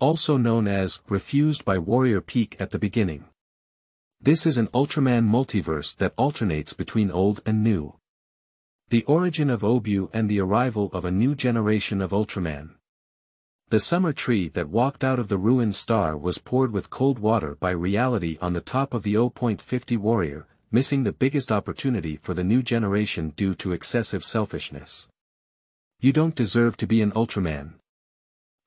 Also known as refused by Warrior Peak at the beginning. This is an Ultraman multiverse that alternates between old and new. The origin of Obu and the arrival of a new generation of Ultraman. The summer tree that walked out of the ruined star was poured with cold water by reality on the top of the 0.50 warrior, missing the biggest opportunity for the new generation due to excessive selfishness. You don't deserve to be an Ultraman.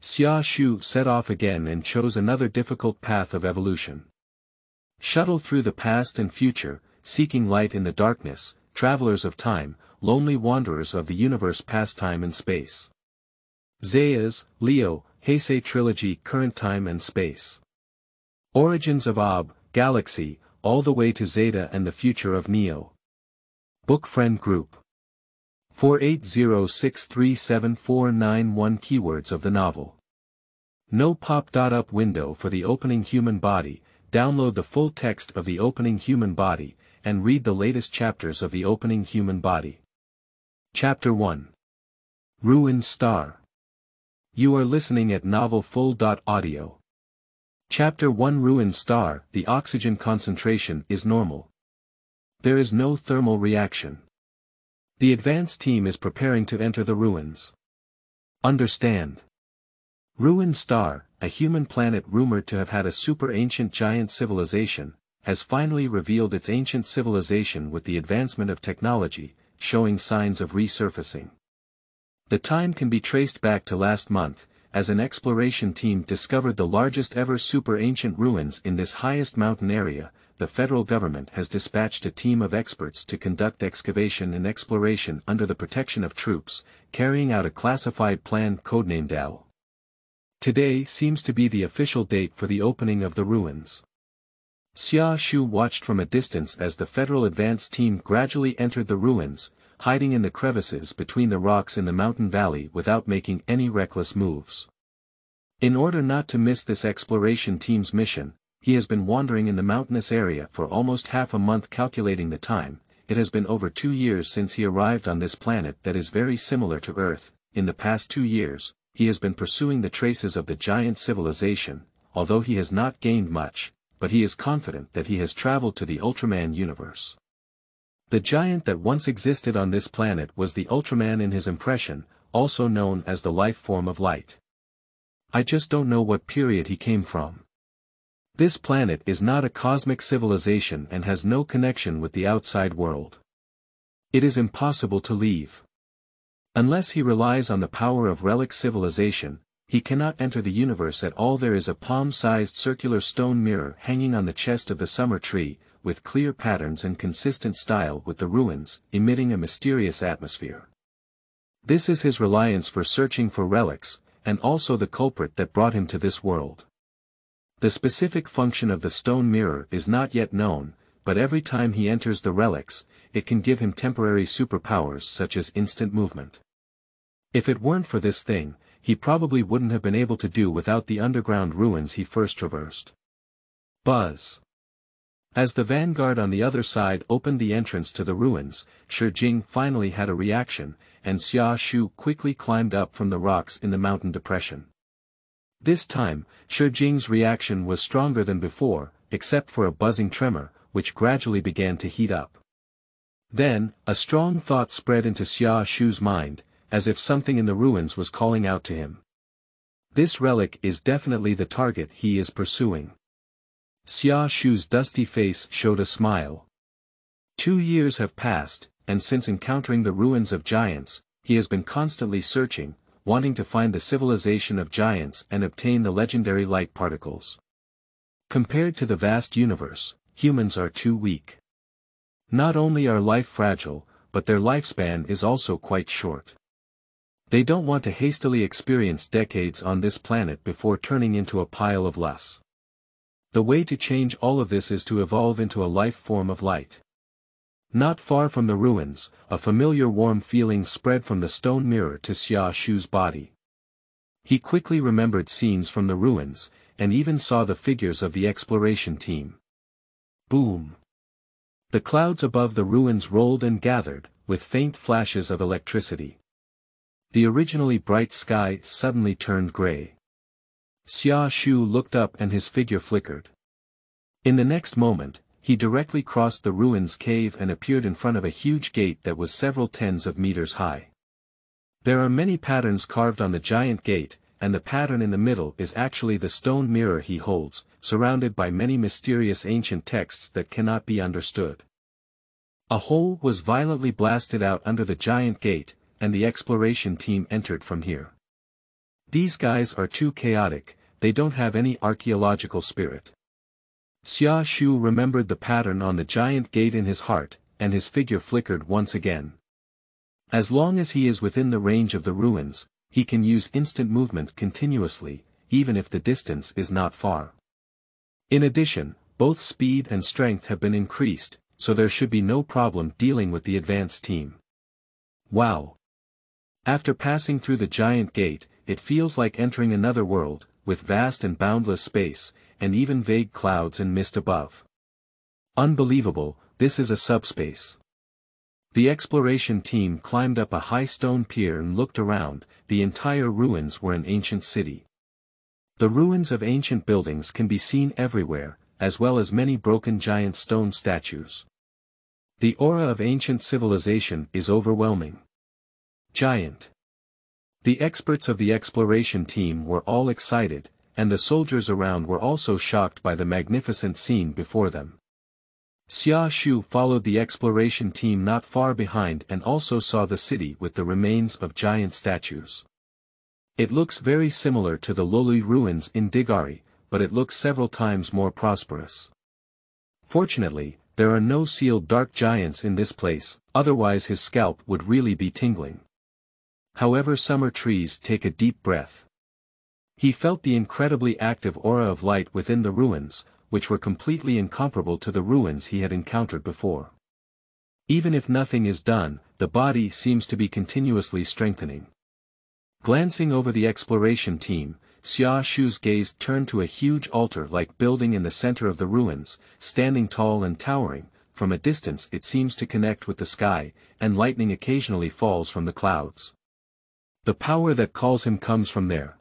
Xia Shu set off again and chose another difficult path of evolution. Shuttle through the past and future, seeking light in the darkness, travelers of time, lonely wanderers of the universe past time and space. Zaas, Leo, Heisei Trilogy Current Time and Space. Origins of Ob, Galaxy, all the way to Zeta and the future of Neo. Book Friend Group. 480637491 Keywords of the novel. No pop-up window for the opening human body. Download the full text of the opening human body, and read the latest chapters of the opening human body. Chapter 1. Ruined Star. You are listening at novelfull.audio. Chapter 1 Ruined Star. The oxygen concentration is normal. There is no thermal reaction. The advance team is preparing to enter the ruins. Understand. Ruined Star, a human planet rumored to have had a super-ancient giant civilization, has finally revealed its ancient civilization with the advancement of technology, showing signs of resurfacing. The time can be traced back to last month, as an exploration team discovered the largest ever super-ancient ruins in this highest mountain area. The federal government has dispatched a team of experts to conduct excavation and exploration under the protection of troops, carrying out a classified plan codenamed L. Today seems to be the official date for the opening of the ruins. Xia Shu watched from a distance as the federal advance team gradually entered the ruins, hiding in the crevices between the rocks in the mountain valley without making any reckless moves. In order not to miss this exploration team's mission, he has been wandering in the mountainous area for almost half a month. Calculating the time, it has been over 2 years since he arrived on this planet that is very similar to Earth. In the past 2 years, he has been pursuing the traces of the giant civilization, although he has not gained much, but he is confident that he has traveled to the Ultraman universe. The giant that once existed on this planet was the Ultraman in his impression, also known as the life form of light. I just don't know what period he came from. This planet is not a cosmic civilization and has no connection with the outside world. It is impossible to leave. Unless he relies on the power of Relic civilization, he cannot enter the universe at all. There is a palm-sized circular stone mirror hanging on the chest of the summer tree, with clear patterns and consistent style with the ruins, emitting a mysterious atmosphere. This is his reliance for searching for relics, and also the culprit that brought him to this world. The specific function of the stone mirror is not yet known, but every time he enters the relics, it can give him temporary superpowers such as instant movement. If it weren't for this thing, he probably wouldn't have been able to do without the underground ruins he first traversed. Buzz. As the vanguard on the other side opened the entrance to the ruins, Shijing finally had a reaction, and Xia Shu quickly climbed up from the rocks in the mountain depression. This time, Shijing's reaction was stronger than before, except for a buzzing tremor, which gradually began to heat up. Then, a strong thought spread into Xia Shu's mind, as if something in the ruins was calling out to him. This relic is definitely the target he is pursuing. Xia Shu's dusty face showed a smile. 2 years have passed, and since encountering the ruins of giants, he has been constantly searching, wanting to find the civilization of giants and obtain the legendary light particles. Compared to the vast universe, humans are too weak. Not only are life fragile, but their lifespan is also quite short. They don't want to hastily experience decades on this planet before turning into a pile of loss. The way to change all of this is to evolve into a life form of light. Not far from the ruins, a familiar warm feeling spread from the stone mirror to Xia Shu's body. He quickly remembered scenes from the ruins, and even saw the figures of the exploration team. Boom! The clouds above the ruins rolled and gathered, with faint flashes of electricity. The originally bright sky suddenly turned gray. Xia Shu looked up and his figure flickered. In the next moment, he directly crossed the ruins cave and appeared in front of a huge gate that was several tens of meters high. There are many patterns carved on the giant gate, and the pattern in the middle is actually the stone mirror he holds, surrounded by many mysterious ancient texts that cannot be understood. A hole was violently blasted out under the giant gate, and the exploration team entered from here. These guys are too chaotic, they don't have any archaeological spirit. Xia Shu remembered the pattern on the giant gate in his heart, and his figure flickered once again. As long as he is within the range of the ruins, he can use instant movement continuously, even if the distance is not far. In addition, both speed and strength have been increased, so there should be no problem dealing with the advanced team. Wow! After passing through the giant gate, it feels like entering another world, with vast and boundless space, and even vague clouds and mist above. Unbelievable, this is a subspace. The exploration team climbed up a high stone pier and looked around. The entire ruins were an ancient city. The ruins of ancient buildings can be seen everywhere, as well as many broken giant stone statues. The aura of ancient civilization is overwhelming. Giant. The experts of the exploration team were all excited, and the soldiers around were also shocked by the magnificent scene before them. Xia Shu followed the exploration team not far behind and also saw the city with the remains of giant statues. It looks very similar to the Loli ruins in Digari, but it looks several times more prosperous. Fortunately, there are no sealed dark giants in this place, otherwise his scalp would really be tingling. However, Summer Trees take a deep breath. He felt the incredibly active aura of light within the ruins, which were completely incomparable to the ruins he had encountered before. Even if nothing is done, the body seems to be continuously strengthening. Glancing over the exploration team, Xia Shu's gaze turned to a huge altar-like building in the center of the ruins, standing tall and towering. From a distance it seems to connect with the sky, and lightning occasionally falls from the clouds. The power that calls him comes from there.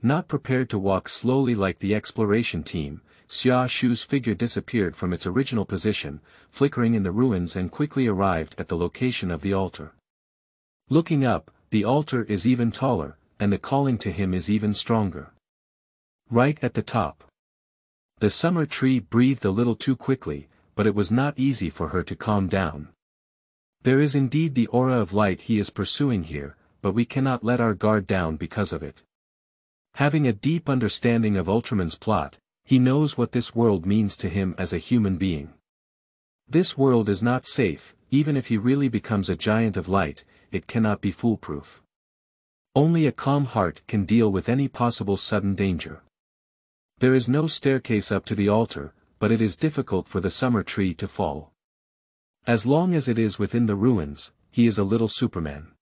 Not prepared to walk slowly like the exploration team, Xia Shu's figure disappeared from its original position, flickering in the ruins and quickly arrived at the location of the altar. Looking up, the altar is even taller, and the calling to him is even stronger. Right at the top. The summer tree breathed a little too quickly, but it was not easy for her to calm down. There is indeed the aura of light he is pursuing here, but we cannot let our guard down because of it. Having a deep understanding of Ultraman's plot, he knows what this world means to him as a human being. This world is not safe, even if he really becomes a giant of light, it cannot be foolproof. Only a calm heart can deal with any possible sudden danger. There is no staircase up to the altar, but it is difficult for the summer tree to fall. As long as it is within the ruins, he is a little Superman.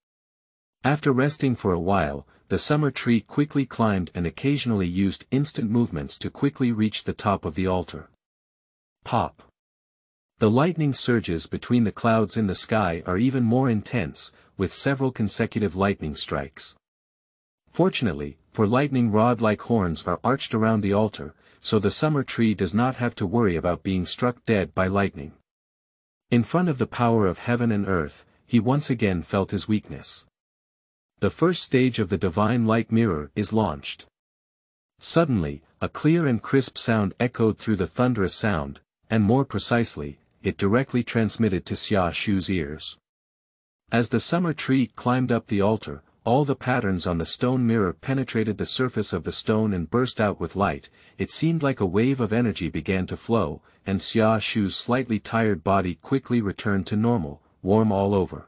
After resting for a while, the summer tree quickly climbed and occasionally used instant movements to quickly reach the top of the altar. Pop! The lightning surges between the clouds in the sky are even more intense, with several consecutive lightning strikes. Fortunately, for lightning rod-like horns are arched around the altar, so the summer tree does not have to worry about being struck dead by lightning. In front of the power of heaven and earth, he once again felt his weakness. The first stage of the divine light mirror is launched. Suddenly, a clear and crisp sound echoed through the thunderous sound, and more precisely, it directly transmitted to Xia Shu's ears. As the summer tree climbed up the altar, all the patterns on the stone mirror penetrated the surface of the stone and burst out with light. It seemed like a wave of energy began to flow, and Xia Shu's slightly tired body quickly returned to normal, warm all over.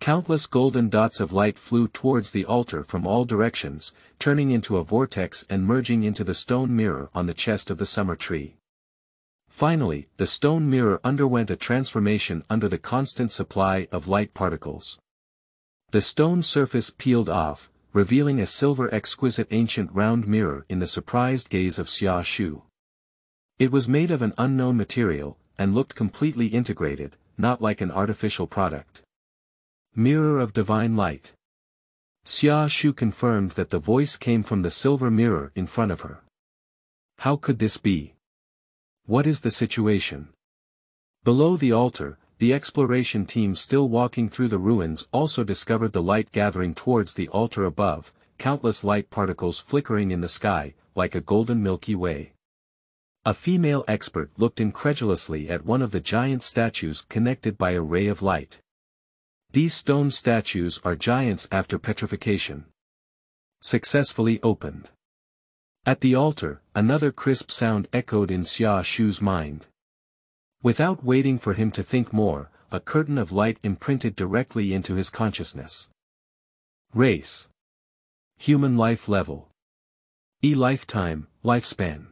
Countless golden dots of light flew towards the altar from all directions, turning into a vortex and merging into the stone mirror on the chest of the summer tree. Finally, the stone mirror underwent a transformation under the constant supply of light particles. The stone surface peeled off, revealing a silver exquisite ancient round mirror in the surprised gaze of Xia Shu. It was made of an unknown material, and looked completely integrated, not like an artificial product. Mirror of divine light. Xia Shu confirmed that the voice came from the silver mirror in front of her. How could this be? What is the situation? Below the altar, the exploration team still walking through the ruins also discovered the light gathering towards the altar above, countless light particles flickering in the sky, like a golden Milky Way. A female expert looked incredulously at one of the giant statues connected by a ray of light. These stone statues are giants after petrification. Successfully opened. At the altar, another crisp sound echoed in Xia Shu's mind. Without waiting for him to think more, a curtain of light imprinted directly into his consciousness. Race. Human life level. Lifetime, lifespan.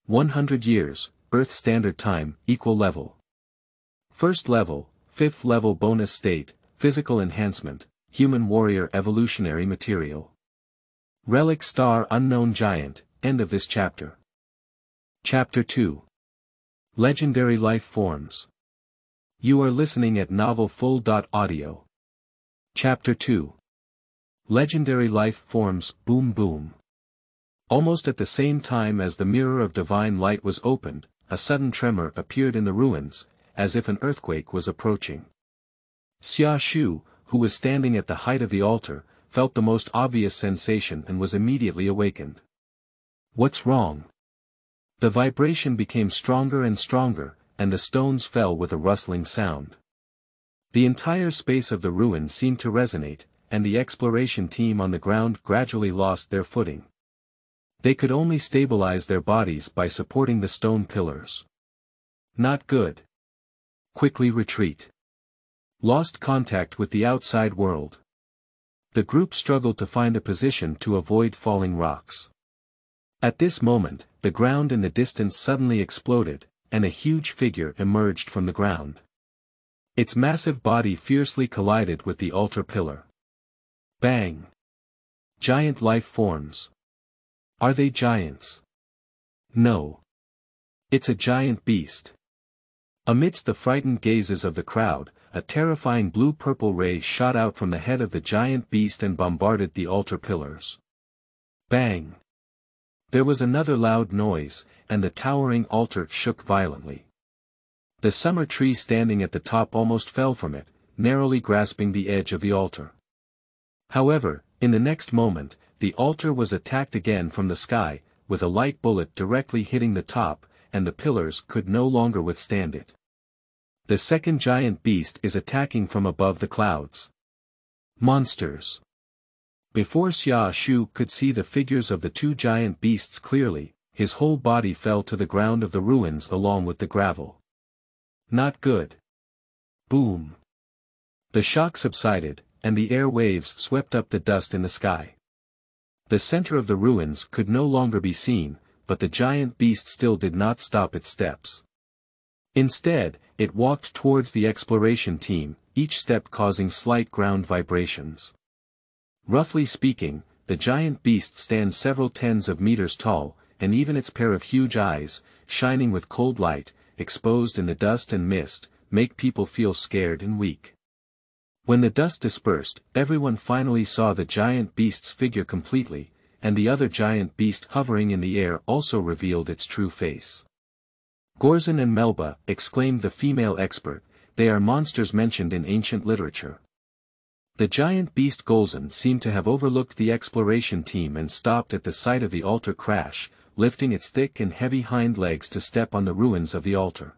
100 years, Earth Standard Time, equal level. First level, 5th level bonus state, physical enhancement, human warrior evolutionary material. Relic star unknown giant, end of this chapter. Chapter 2. Legendary life forms. You are listening at novelfull.audio. Chapter 2. Legendary life forms, boom boom. Almost at the same time as the mirror of divine light was opened, a sudden tremor appeared in the ruins, as if an earthquake was approaching. Xia Shu, who was standing at the height of the altar, felt the most obvious sensation and was immediately awakened. What's wrong? The vibration became stronger and stronger, and the stones fell with a rustling sound. The entire space of the ruin seemed to resonate, and the exploration team on the ground gradually lost their footing. They could only stabilize their bodies by supporting the stone pillars. Not good. Quickly retreat. Lost contact with the outside world. The group struggled to find a position to avoid falling rocks. At this moment, the ground in the distance suddenly exploded, and a huge figure emerged from the ground. Its massive body fiercely collided with the altar pillar. Bang! Giant life forms. Are they giants? No. It's a giant beast. Amidst the frightened gazes of the crowd, a terrifying blue-purple ray shot out from the head of the giant beast and bombarded the altar pillars. Bang! There was another loud noise, and the towering altar shook violently. The summer tree standing at the top almost fell from it, narrowly grasping the edge of the altar. However, in the next moment, the altar was attacked again from the sky, with a light bullet directly hitting the top, and the pillars could no longer withstand it. The second giant beast is attacking from above the clouds. Monsters. Before Xia Shu could see the figures of the two giant beasts clearly, his whole body fell to the ground of the ruins along with the gravel. Not good. Boom. The shock subsided, and the air waves swept up the dust in the sky. The center of the ruins could no longer be seen, but the giant beast still did not stop its steps. Instead, it walked towards the exploration team, each step causing slight ground vibrations. Roughly speaking, the giant beast stands several tens of meters tall, and even its pair of huge eyes, shining with cold light, exposed in the dust and mist, make people feel scared and weak. When the dust dispersed, everyone finally saw the giant beast's figure completely, and the other giant beast hovering in the air also revealed its true face. Gorzin and Melba, exclaimed the female expert, they are monsters mentioned in ancient literature. The giant beast Gorzin seemed to have overlooked the exploration team and stopped at the site of the altar crash, lifting its thick and heavy hind legs to step on the ruins of the altar.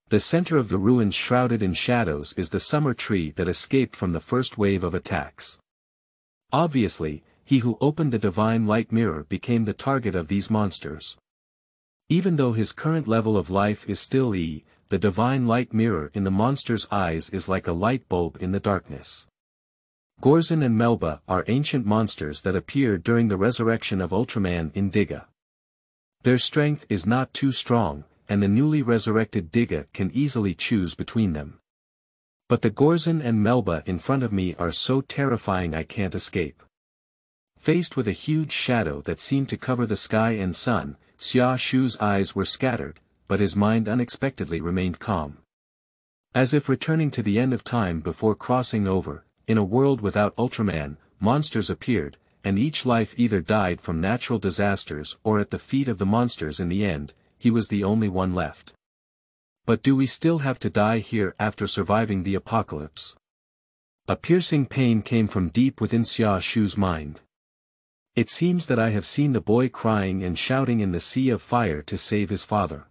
The center of the ruins shrouded in shadows is the summer tree that escaped from the first wave of attacks. Obviously, he who opened the divine light mirror became the target of these monsters. Even though his current level of life is still E, the divine light mirror in the monster's eyes is like a light bulb in the darkness. Gorzin and Melba are ancient monsters that appeared during the resurrection of Ultraman in Diga. Their strength is not too strong, and the newly resurrected Diga can easily choose between them. But the Gorzin and Melba in front of me are so terrifying I can't escape. Faced with a huge shadow that seemed to cover the sky and sun, Xia Shu's eyes were scattered, but his mind unexpectedly remained calm. As if returning to the end of time before crossing over, in a world without Ultraman, monsters appeared, and each life either died from natural disasters or at the feet of the monsters. In the end, he was the only one left. But do we still have to die here after surviving the apocalypse? A piercing pain came from deep within Xia Shu's mind. It seems that I have seen the boy crying and shouting in the sea of fire to save his father.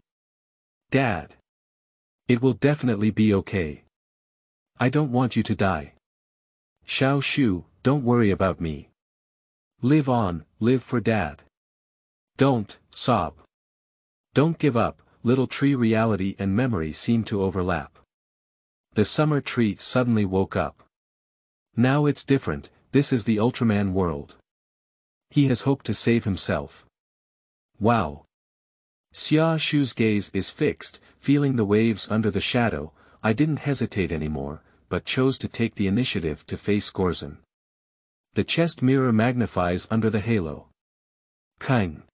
Dad! It will definitely be okay. I don't want you to die. Xia Shu, don't worry about me. Live on, live for Dad. Don't sob. Don't give up. Little tree. Reality and memory seem to overlap. The summer tree suddenly woke up. Now it's different, this is the Ultraman world. He has hoped to save himself. Wow. Xia Shu's gaze is fixed, feeling the waves under the shadow. I didn't hesitate anymore, but chose to take the initiative to face Gorzon. The chest mirror magnifies under the halo. Kang.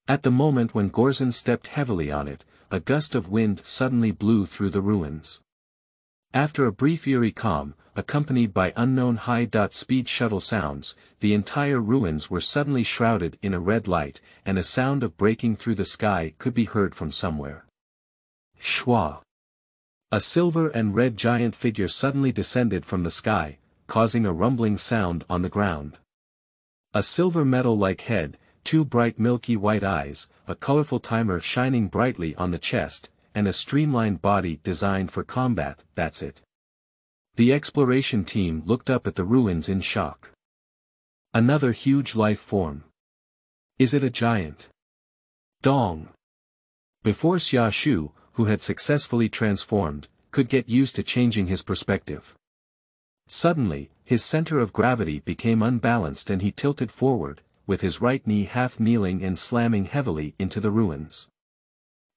At the moment when Gorzon stepped heavily on it, a gust of wind suddenly blew through the ruins. After a brief eerie calm, accompanied by unknown high-speed shuttle sounds, the entire ruins were suddenly shrouded in a red light, and a sound of breaking through the sky could be heard from somewhere. Shwa. A silver and red giant figure suddenly descended from the sky, causing a rumbling sound on the ground. A silver metal-like head, two bright milky white eyes, a colorful timer shining brightly on the chest, and a streamlined body designed for combat. That's it. The exploration team looked up at the ruins in shock. Another huge life form. Is it a giant? Dong. Before Xia Shu, who had successfully transformed, could get used to changing his perspective. Suddenly, his center of gravity became unbalanced and he tilted forward, with his right knee half kneeling and slamming heavily into the ruins.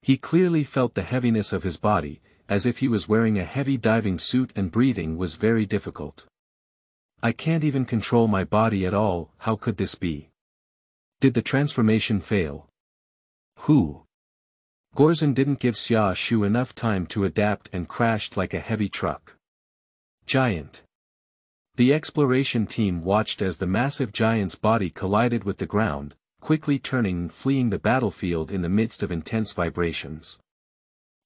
He clearly felt the heaviness of his body, as if he was wearing a heavy diving suit, and breathing was very difficult. I can't even control my body at all. How could this be? Did the transformation fail? Who? Gorzon didn't give Xia Shu enough time to adapt and crashed like a heavy truck. Giant. The exploration team watched as the massive giant's body collided with the ground, quickly turning and fleeing the battlefield in the midst of intense vibrations.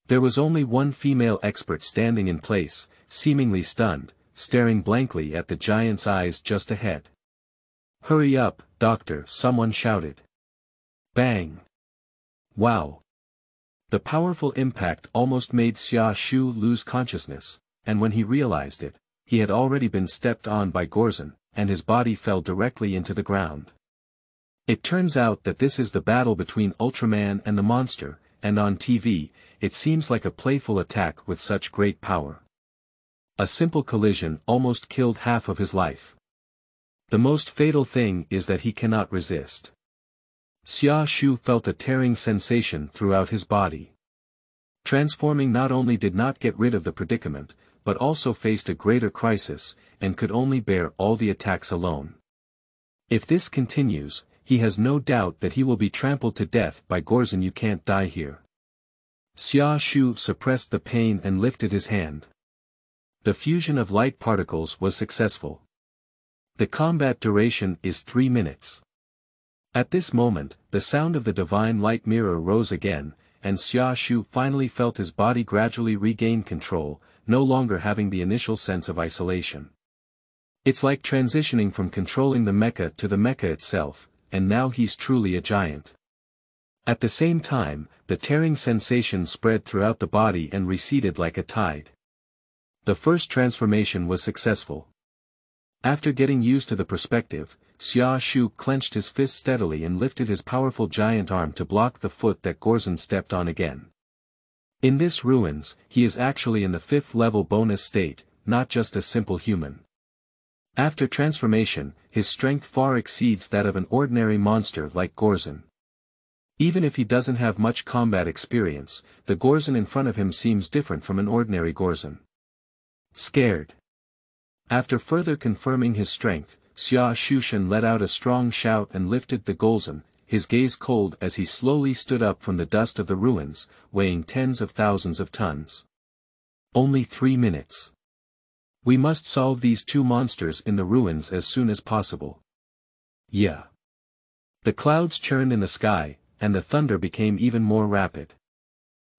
There was only one female expert standing in place, seemingly stunned, staring blankly at the giant's eyes just ahead. Hurry up, doctor, someone shouted. Bang. Wow. The powerful impact almost made Xia Shu lose consciousness, and when he realized it, he had already been stepped on by Gorzon, and his body fell directly into the ground. It turns out that this is the battle between Ultraman and the monster, and on TV, it seems like a playful attack with such great power. A simple collision almost killed half of his life. The most fatal thing is that he cannot resist. Xia Shu felt a tearing sensation throughout his body. Transforming not only did not get rid of the predicament, but also faced a greater crisis, and could only bear all the attacks alone. If this continues, he has no doubt that he will be trampled to death by Gorzon. You can't die here. Xia Shu suppressed the pain and lifted his hand. The fusion of light particles was successful. The combat duration is 3 minutes. At this moment, the sound of the divine light mirror rose again, and Xia Shu finally felt his body gradually regain control, no longer having the initial sense of isolation. It's like transitioning from controlling the mecha to the mecha itself, and now he's truly a giant. At the same time, the tearing sensation spread throughout the body and receded like a tide. The first transformation was successful. After getting used to the perspective, Xia Shu clenched his fist steadily and lifted his powerful giant arm to block the foot that Gorzon stepped on again. In this ruins, he is actually in the 5th level bonus state, not just a simple human. After transformation, his strength far exceeds that of an ordinary monster like Gorzon. Even if he doesn't have much combat experience, the Gorzon in front of him seems different from an ordinary Gorzon. Scared. After further confirming his strength, Xia Shu let out a strong shout and lifted the Gorzon, his gaze cold as he slowly stood up from the dust of the ruins, weighing tens of thousands of tons. Only 3 minutes. We must solve these two monsters in the ruins as soon as possible. Yeah. The clouds churned in the sky, and the thunder became even more rapid.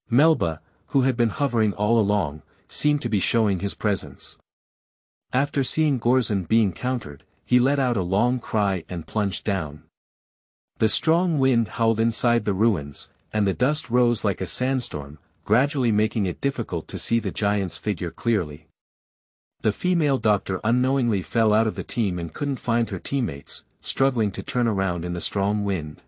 Melba, who had been hovering all along, seemed to be showing his presence. After seeing Gorzon being countered, he let out a long cry and plunged down. The strong wind howled inside the ruins, and the dust rose like a sandstorm, gradually making it difficult to see the giant's figure clearly. The female doctor unknowingly fell out of the team and couldn't find her teammates, struggling to turn around in the strong wind.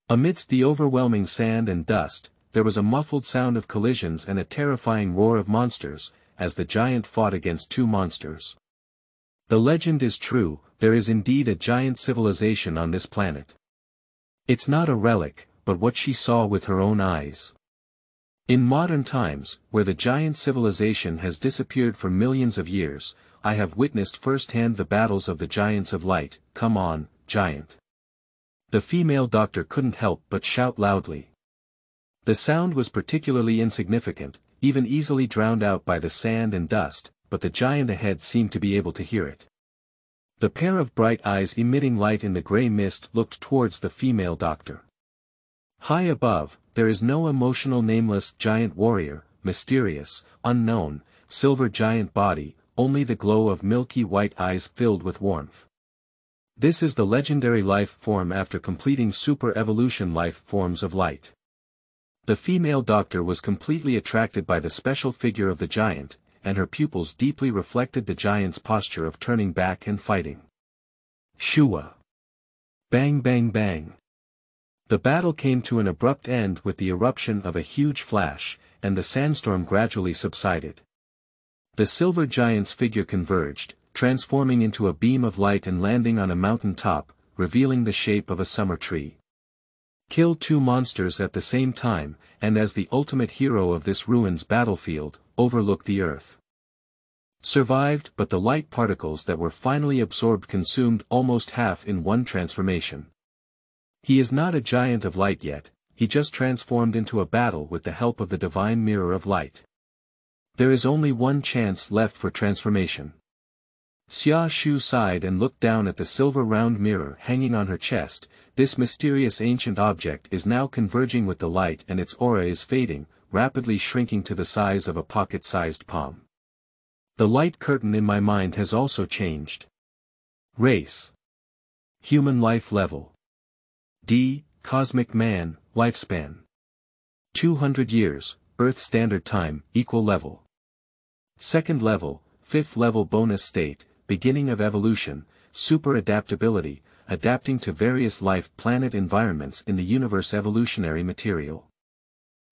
Amidst the overwhelming sand and dust, there was a muffled sound of collisions and a terrifying roar of monsters, as the giant fought against two monsters. The legend is true, there is indeed a giant civilization on this planet. It's not a relic, but what she saw with her own eyes. In modern times, where the giant civilization has disappeared for millions of years, I have witnessed firsthand the battles of the giants of light. Come on, giant. The female doctor couldn't help but shout loudly. The sound was particularly insignificant, even easily drowned out by the sand and dust, but the giant ahead seemed to be able to hear it. The pair of bright eyes emitting light in the grey mist looked towards the female doctor. High above, there is no emotional nameless giant warrior, mysterious, unknown, silver giant body, only the glow of milky white eyes filled with warmth. This is the legendary life form after completing super evolution life forms of light. The female doctor was completely attracted by the special figure of the giant, and her pupils deeply reflected the giant's posture of turning back and fighting. Shua. Bang bang bang. The battle came to an abrupt end with the eruption of a huge flash, and the sandstorm gradually subsided. The silver giant's figure converged, transforming into a beam of light and landing on a mountain top, revealing the shape of a summer tree. Kill two monsters at the same time, and as the ultimate hero of this ruins battlefield, overlook the earth. Survived, but the light particles that were finally absorbed consumed almost half in one transformation. He is not a giant of light yet, he just transformed into a battle with the help of the divine mirror of light. There is only one chance left for transformation. Xia Shu sighed and looked down at the silver round mirror hanging on her chest. This mysterious ancient object is now converging with the light and its aura is fading, rapidly shrinking to the size of a pocket-sized palm. The light curtain in my mind has also changed. Race. Human life level. D. Cosmic man, lifespan. 200 years, Earth Standard Time, equal level. Second level, fifth level bonus state, beginning of evolution, super adaptability, adapting to various life planet environments in the universe evolutionary material.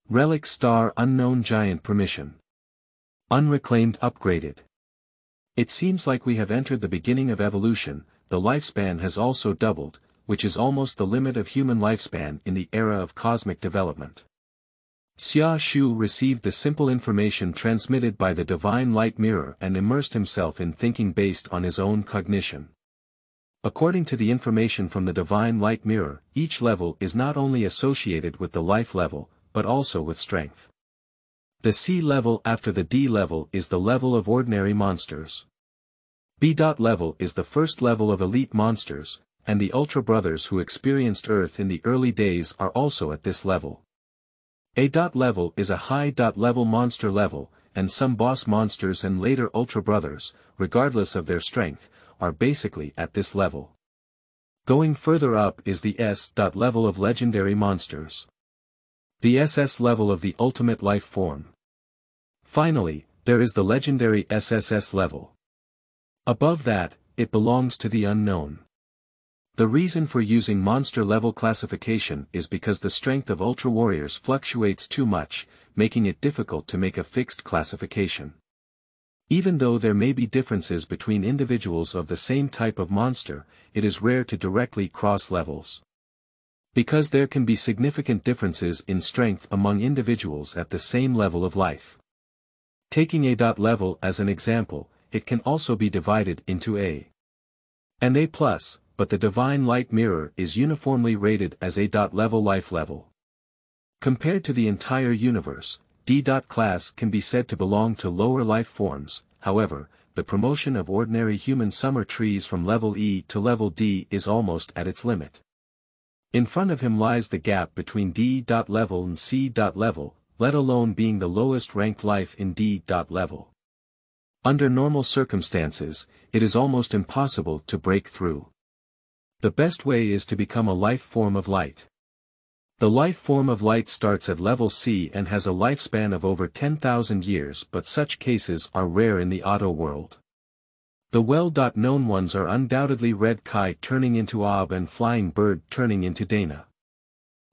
Relic star unknown giant permission. Unreclaimed upgraded. It seems like we have entered the beginning of evolution. The lifespan has also doubled, which is almost the limit of human lifespan in the era of cosmic development. Xia Shu received the simple information transmitted by the divine light mirror and immersed himself in thinking based on his own cognition. According to the information from the divine light mirror, each level is not only associated with the life level, but also with strength. The C level after the D level is the level of ordinary monsters. B. level is the first level of elite monsters, and the Ultra Brothers who experienced Earth in the early days are also at this level. A. level is a high. Level monster level, and some boss monsters and later Ultra Brothers, regardless of their strength, are basically at this level. Going further up is the S. level of legendary monsters. The SS level of the ultimate life form. Finally, there is the legendary SSS level. Above that, it belongs to the unknown. The reason for using monster level classification is because the strength of Ultra Warriors fluctuates too much, making it difficult to make a fixed classification. Even though there may be differences between individuals of the same type of monster, it is rare to directly cross levels. Because there can be significant differences in strength among individuals at the same level of life. Taking A. level as an example, it can also be divided into A and A+, but the divine light mirror is uniformly rated as A. level life level. Compared to the entire universe, D. class can be said to belong to lower life forms. However, the promotion of ordinary human summer trees from level E to level D is almost at its limit. In front of him lies the gap between D. level and C. level, let alone being the lowest ranked life in D. level. Under normal circumstances, it is almost impossible to break through. The best way is to become a life form of light. The life form of light starts at level C and has a lifespan of over 10,000 years, but such cases are rare in the auto world. The well-known ones are undoubtedly Red Kai turning into Ob and Flying Bird turning into Dana.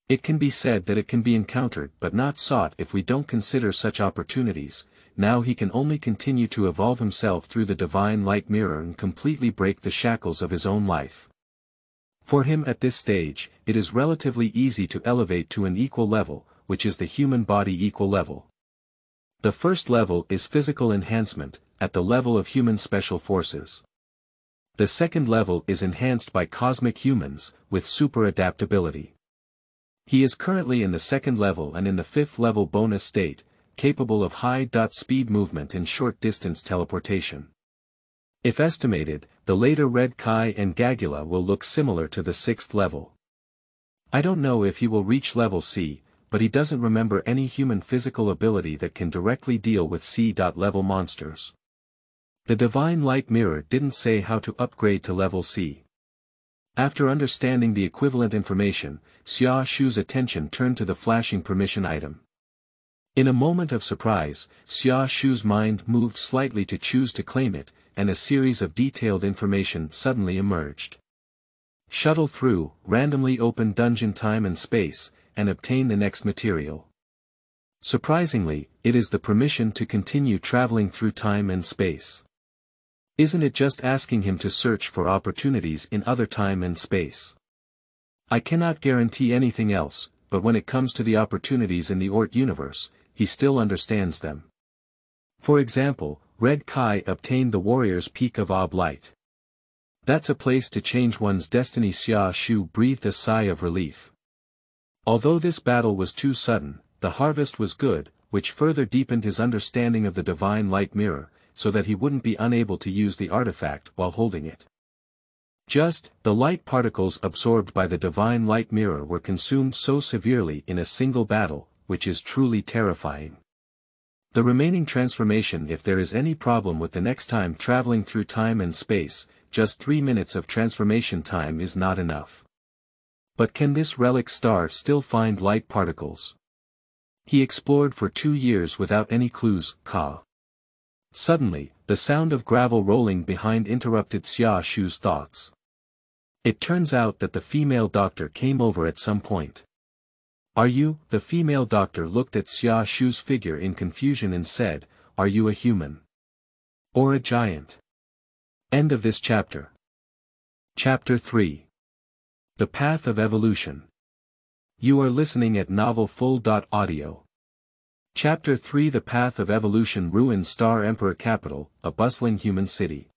It can be said that it can be encountered but not sought if we don't consider such opportunities. Now he can only continue to evolve himself through the divine light mirror and completely break the shackles of his own life. For him at this stage, it is relatively easy to elevate to an equal level, which is the human body equal level. The first level is physical enhancement, at the level of human special forces. The second level is enhanced by cosmic humans, with super adaptability. He is currently in the second level and in the fifth level bonus state, capable of high-speed movement and short-distance teleportation. If estimated, the later Red Kai and Gagula will look similar to the sixth level. I don't know if he will reach level C, but he doesn't remember any human physical ability that can directly deal with C. level monsters. The Divine Light Mirror didn't say how to upgrade to level C. After understanding the equivalent information, Xia Shu's attention turned to the flashing permission item. In a moment of surprise, Xia Shu's mind moved slightly to choose to claim it, and a series of detailed information suddenly emerged. Shuttle through, randomly open dungeon time and space, and obtain the next material. Surprisingly, it is the permission to continue traveling through time and space. Isn't it just asking him to search for opportunities in other time and space? I cannot guarantee anything else, but when it comes to the opportunities in the Ort universe, he still understands them. For example, Red Kai obtained the Warrior's Peak of Ob Light. That's a place to change one's destiny. Xia Shu breathed a sigh of relief. Although this battle was too sudden, the harvest was good, which further deepened his understanding of the Divine Light Mirror, so that he wouldn't be unable to use the artifact while holding it. The light particles absorbed by the Divine Light Mirror were consumed so severely in a single battle, which is truly terrifying. The remaining transformation, if there is any problem with the next time traveling through time and space, just 3 minutes of transformation time is not enough. But can this relic star still find light particles? He explored for 2 years without any clues. Suddenly, the sound of gravel rolling behind interrupted Xia Shu's thoughts. It turns out that the female doctor came over at some point. "Are you?" The female doctor looked at Xia Shu's figure in confusion and said, "Are you a human? Or a giant?" End of this chapter. Chapter 3. The Path of Evolution. You are listening at novelfull.audio. Chapter 3. The Path of Evolution. Ruined Star Emperor Capital, a bustling human city.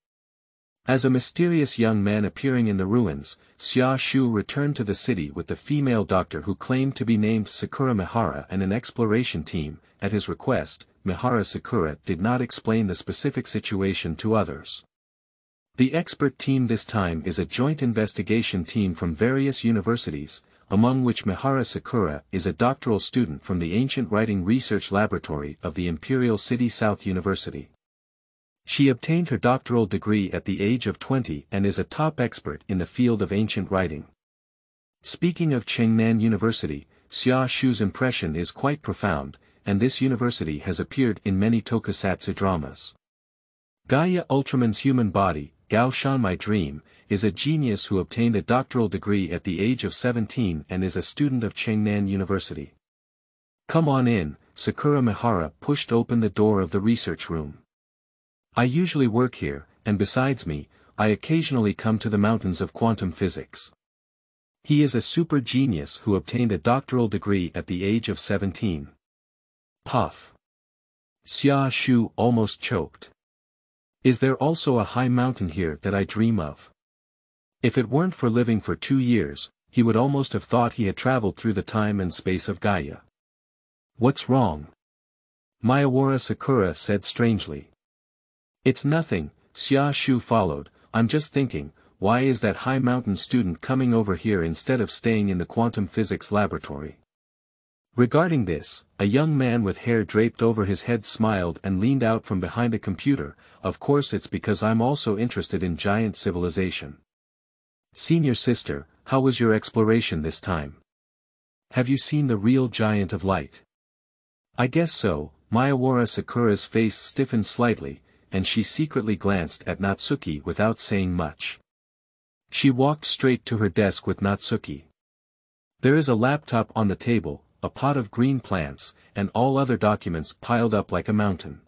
As a mysterious young man appearing in the ruins, Xia Shu returned to the city with the female doctor who claimed to be named Sakura Mihara and an exploration team. At his request, Mihara Sakura did not explain the specific situation to others. The expert team this time is a joint investigation team from various universities, among which Mihara Sakura is a doctoral student from the Ancient Writing Research Laboratory of the Imperial City South University. She obtained her doctoral degree at the age of 20 and is a top expert in the field of ancient writing. Speaking of Chengnan University, Xia Shu's impression is quite profound, and this university has appeared in many tokusatsu dramas. Gaia Ultraman's human body, Gao Shan My Dream, is a genius who obtained a doctoral degree at the age of 17 and is a student of Chengnan University. "Come on in," Sakura Mihara pushed open the door of the research room. "I usually work here, and besides me, I occasionally come to the mountains of quantum physics." He is a super genius who obtained a doctoral degree at the age of 17. Puff. Xia Shu almost choked. Is there also a high mountain here that I dream of? If it weren't for living for 2 years, he would almost have thought he had traveled through the time and space of Gaia. What's wrong? Mayawara Sakura said strangely. It's nothing, Xia Shu followed, I'm just thinking, why is that high mountain student coming over here instead of staying in the quantum physics laboratory? Regarding this, a young man with hair draped over his head smiled and leaned out from behind a computer. Of course it's because I'm also interested in giant civilization. Senior sister, how was your exploration this time? Have you seen the real giant of light? I guess so. Mayawara Sakura's face stiffened slightly, and she secretly glanced at Natsuki without saying much. She walked straight to her desk with Natsuki. There is a laptop on the table, a pot of green plants, and all other documents piled up like a mountain.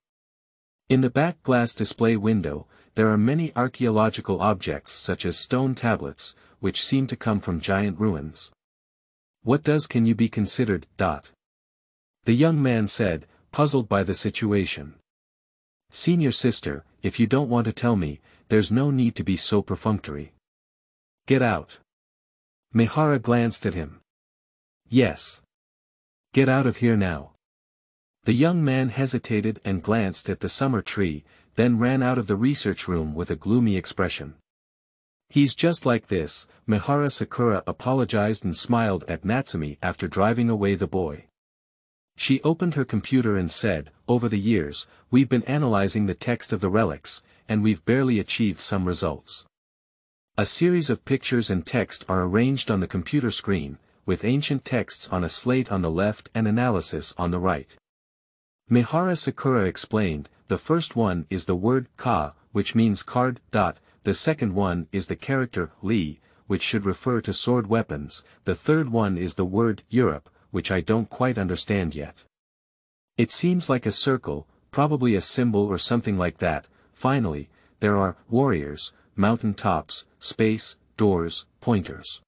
In the back glass display window, there are many archaeological objects such as stone tablets, which seem to come from giant ruins. What can you be considered? The young man said, puzzled by the situation. Senior sister, if you don't want to tell me, there's no need to be so perfunctory. Get out. Mihara glanced at him. Yes. Get out of here now. The young man hesitated and glanced at the summer tree, then ran out of the research room with a gloomy expression. He's just like this, Mihara Sakura apologized and smiled at Natsumi after driving away the boy. She opened her computer and said, over the years, we've been analyzing the text of the relics, and we've barely achieved some results. A series of pictures and text are arranged on the computer screen, with ancient texts on a slate on the left and analysis on the right. Mihara Sakura explained, the first one is the word ka, which means card. The second one is the character li, which should refer to sword weapons. The third one is the word Europe, which I don't quite understand yet. It seems like a circle, probably a symbol or something like that. Finally, there are warriors, mountain tops, space, doors, pointers.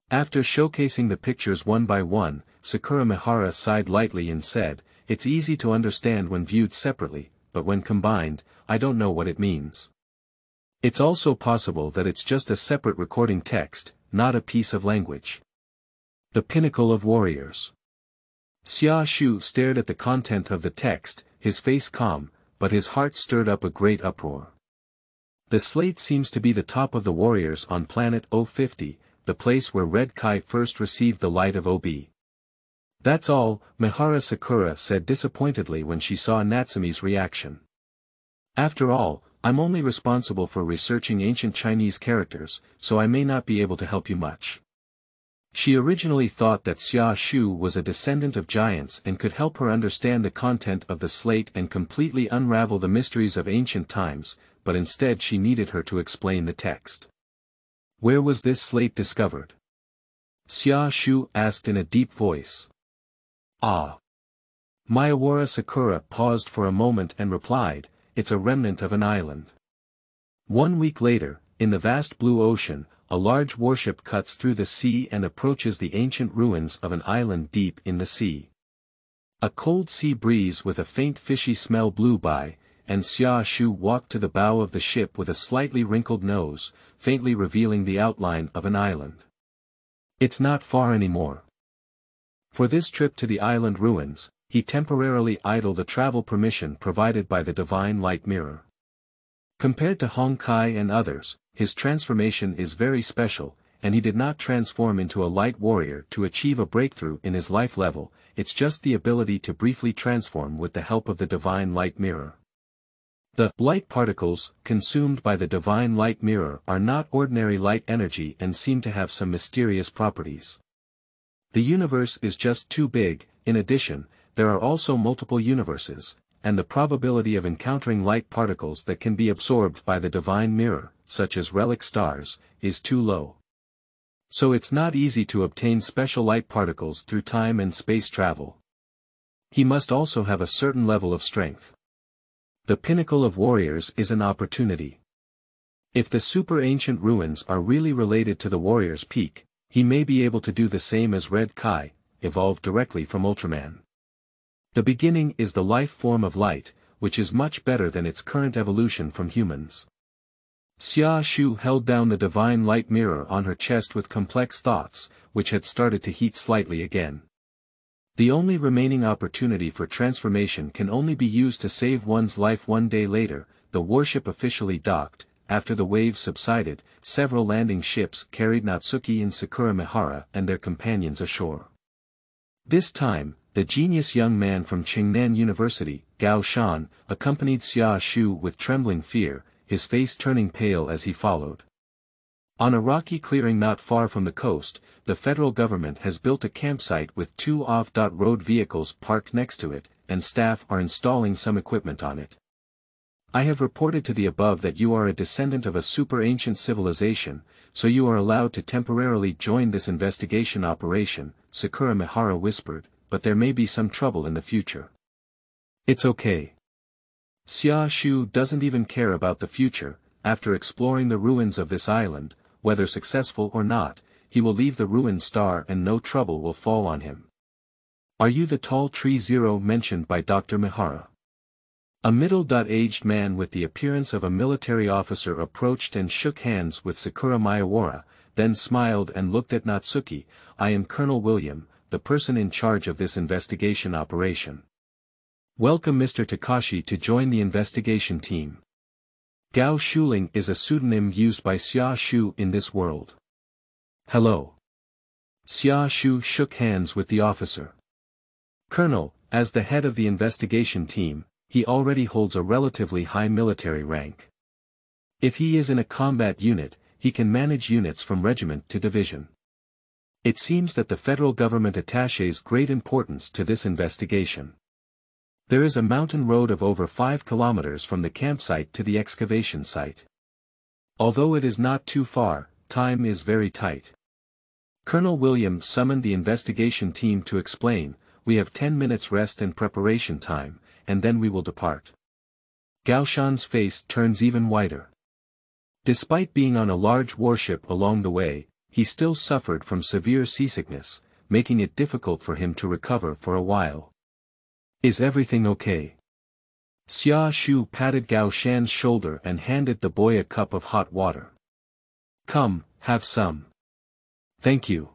After showcasing the pictures one by one, Sakura Mihara sighed lightly and said, it's easy to understand when viewed separately, but when combined, I don't know what it means. It's also possible that it's just a separate recording text, not a piece of language. The pinnacle of warriors. Xia Shu stared at the content of the text, his face calm, but his heart stirred up a great uproar. The slate seems to be the top of the warriors on planet O50, the place where Red Kai first received the light of OB. That's all, Mihara Sakura said disappointedly when she saw Natsumi's reaction. After all, I'm only responsible for researching ancient Chinese characters, so I may not be able to help you much. She originally thought that Xia Shu was a descendant of giants and could help her understand the content of the slate and completely unravel the mysteries of ancient times, but instead she needed her to explain the text. Where was this slate discovered? Xia Shu asked in a deep voice. Ah. Mayawara Sakura paused for a moment and replied, it's a remnant of an island. 1 week later, in the vast blue ocean, a large warship cuts through the sea and approaches the ancient ruins of an island deep in the sea. A cold sea breeze with a faint fishy smell blew by, and Xia Shu walked to the bow of the ship with a slightly wrinkled nose, faintly revealing the outline of an island. It's not far anymore. For this trip to the island ruins, he temporarily idled a travel permission provided by the Divine Light Mirror. Compared to Hong Kai and others, his transformation is very special, and he did not transform into a light warrior to achieve a breakthrough in his life level, it's just the ability to briefly transform with the help of the Divine Light Mirror. The light particles consumed by the Divine Light Mirror are not ordinary light energy and seem to have some mysterious properties. The universe is just too big. In addition, there are also multiple universes, and the probability of encountering light particles that can be absorbed by the Divine Mirror, such as relic stars, is too low. So it's not easy to obtain special light particles through time and space travel. He must also have a certain level of strength. The pinnacle of warriors is an opportunity. If the super ancient ruins are really related to the warrior's peak, he may be able to do the same as Red Kai, evolved directly from Ultraman. The beginning is the life form of light, which is much better than its current evolution from humans. Xia Shu held down the Divine Light Mirror on her chest with complex thoughts, which had started to heat slightly again. The only remaining opportunity for transformation can only be used to save one's life one day later, the warship officially docked. After the waves subsided, several landing ships carried Natsuki and Sakura Mihara and their companions ashore. This time, the genius young man from Qingnan University, Gao Shan, accompanied Xia Shu with trembling fear, his face turning pale as he followed. On a rocky clearing not far from the coast, the federal government has built a campsite with 2 off-road vehicles parked next to it, and staff are installing some equipment on it. I have reported to the above that you are a descendant of a super-ancient civilization, so you are allowed to temporarily join this investigation operation, Sakura Mihara whispered, but there may be some trouble in the future. It's okay. Xia Shu doesn't even care about the future. After exploring the ruins of this island, whether successful or not, he will leave the ruined star and no trouble will fall on him. Are you the tall tree Zero mentioned by Dr. Mihara? A middle-aged man with the appearance of a military officer approached and shook hands with Sakura Miyawara, then smiled and looked at Natsuki. I am Colonel William, the person in charge of this investigation operation. Welcome Mr. Takashi to join the investigation team. Gao Shuling is a pseudonym used by Xia Shu in this world. Hello. Xia Shu shook hands with the officer. Colonel, as the head of the investigation team, he already holds a relatively high military rank. If he is in a combat unit, he can manage units from regiment to division. It seems that the federal government attaches great importance to this investigation. There is a mountain road of over 5 kilometers from the campsite to the excavation site. Although it is not too far, time is very tight. Colonel Williams summoned the investigation team to explain, we have 10 minutes rest and preparation time, and then we will depart. Gao Shan's face turns even whiter. Despite being on a large warship along the way, he still suffered from severe seasickness, making it difficult for him to recover for a while. Is everything okay? Xia Shu patted Gao Shan's shoulder and handed the boy a cup of hot water. Come, have some. Thank you.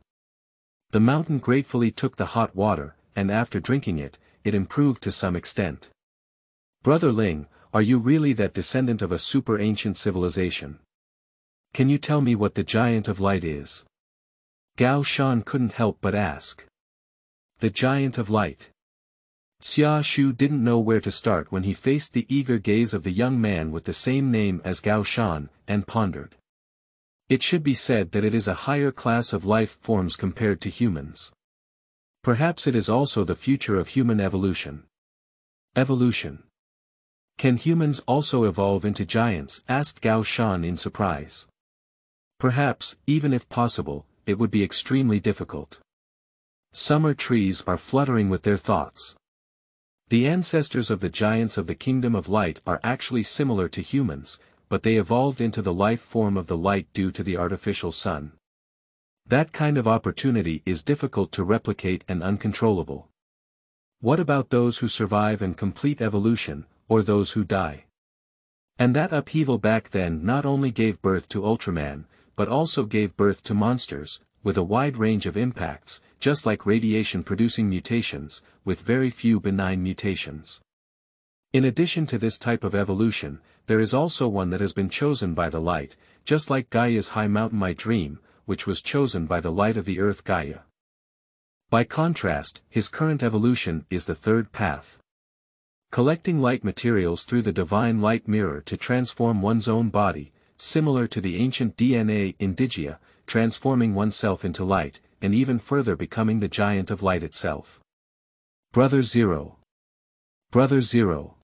The mountain gratefully took the hot water, and after drinking it, it improved to some extent. Brother Ling, are you really that descendant of a super-ancient civilization? Can you tell me what the Giant of Light is? Gao Shan couldn't help but ask. The Giant of Light. Xia Shu didn't know where to start when he faced the eager gaze of the young man with the same name as Gao Shan, and pondered. It should be said that it is a higher class of life forms compared to humans. Perhaps it is also the future of human evolution. Evolution. Can humans also evolve into giants? Asked Gao Shan in surprise. Perhaps, even if possible, it would be extremely difficult. Summer trees are fluttering with their thoughts. The ancestors of the giants of the Kingdom of Light are actually similar to humans, but they evolved into the life form of the light due to the artificial sun. That kind of opportunity is difficult to replicate and uncontrollable. What about those who survive and complete evolution, or those who die? And that upheaval back then not only gave birth to Ultraman, but also gave birth to monsters, with a wide range of impacts, just like radiation-producing mutations, with very few benign mutations. In addition to this type of evolution, there is also one that has been chosen by the light, just like Gaia's high mountain My Dream, which was chosen by the light of the earth Gaia. By contrast, his current evolution is the third path. Collecting light materials through the divine light mirror to transform one's own body, similar to the ancient DNA indigia, transforming oneself into light, and even further becoming the Giant of Light itself. Brother Zero. Brother Zero.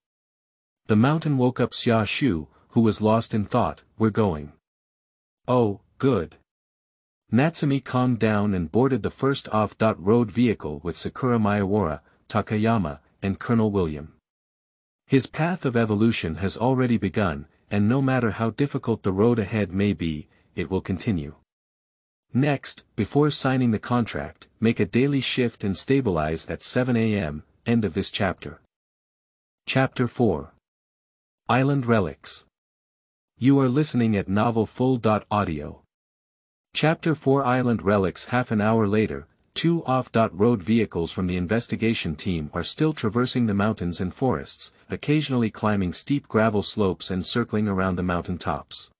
The mountain woke up Xia Shu, who was lost in thought. We're going. Oh, good. Natsumi calmed down and boarded the first off-road vehicle with Sakura Miyawara, Takayama, and Colonel William. His path of evolution has already begun, and no matter how difficult the road ahead may be, it will continue. Next, before signing the contract, make a daily shift and stabilize at 7 a.m., end of this chapter. Chapter 4. Island Relics. You are listening at novelfull.audio. Chapter 4 Island Relics. Half an hour later, two off-road vehicles from the investigation team are still traversing the mountains and forests, occasionally climbing steep gravel slopes and circling around the mountain tops.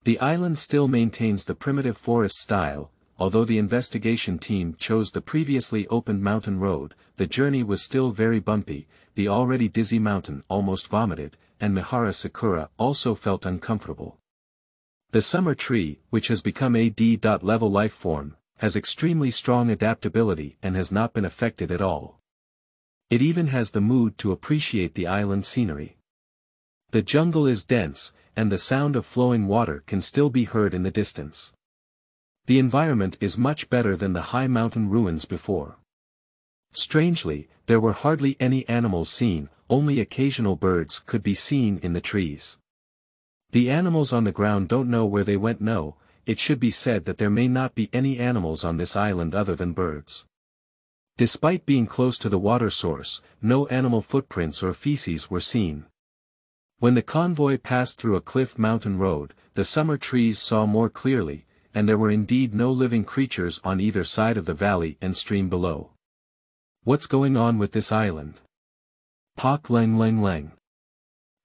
The island still maintains the primitive forest style. Although the investigation team chose the previously opened mountain road, the journey was still very bumpy. The already dizzy mountain almost vomited, and Mihara Sakura also felt uncomfortable. The summer tree, which has become a D-level life form, has extremely strong adaptability and has not been affected at all. It even has the mood to appreciate the island scenery. The jungle is dense, and the sound of flowing water can still be heard in the distance. The environment is much better than the high mountain ruins before. Strangely, there were hardly any animals seen, only occasional birds could be seen in the trees. The animals on the ground don't know where they went. No, it should be said that there may not be any animals on this island other than birds. Despite being close to the water source, no animal footprints or feces were seen. When the convoy passed through a cliff mountain road, the summer trees saw more clearly, and there were indeed no living creatures on either side of the valley and stream below. What's going on with this island? Pak lang lang lang.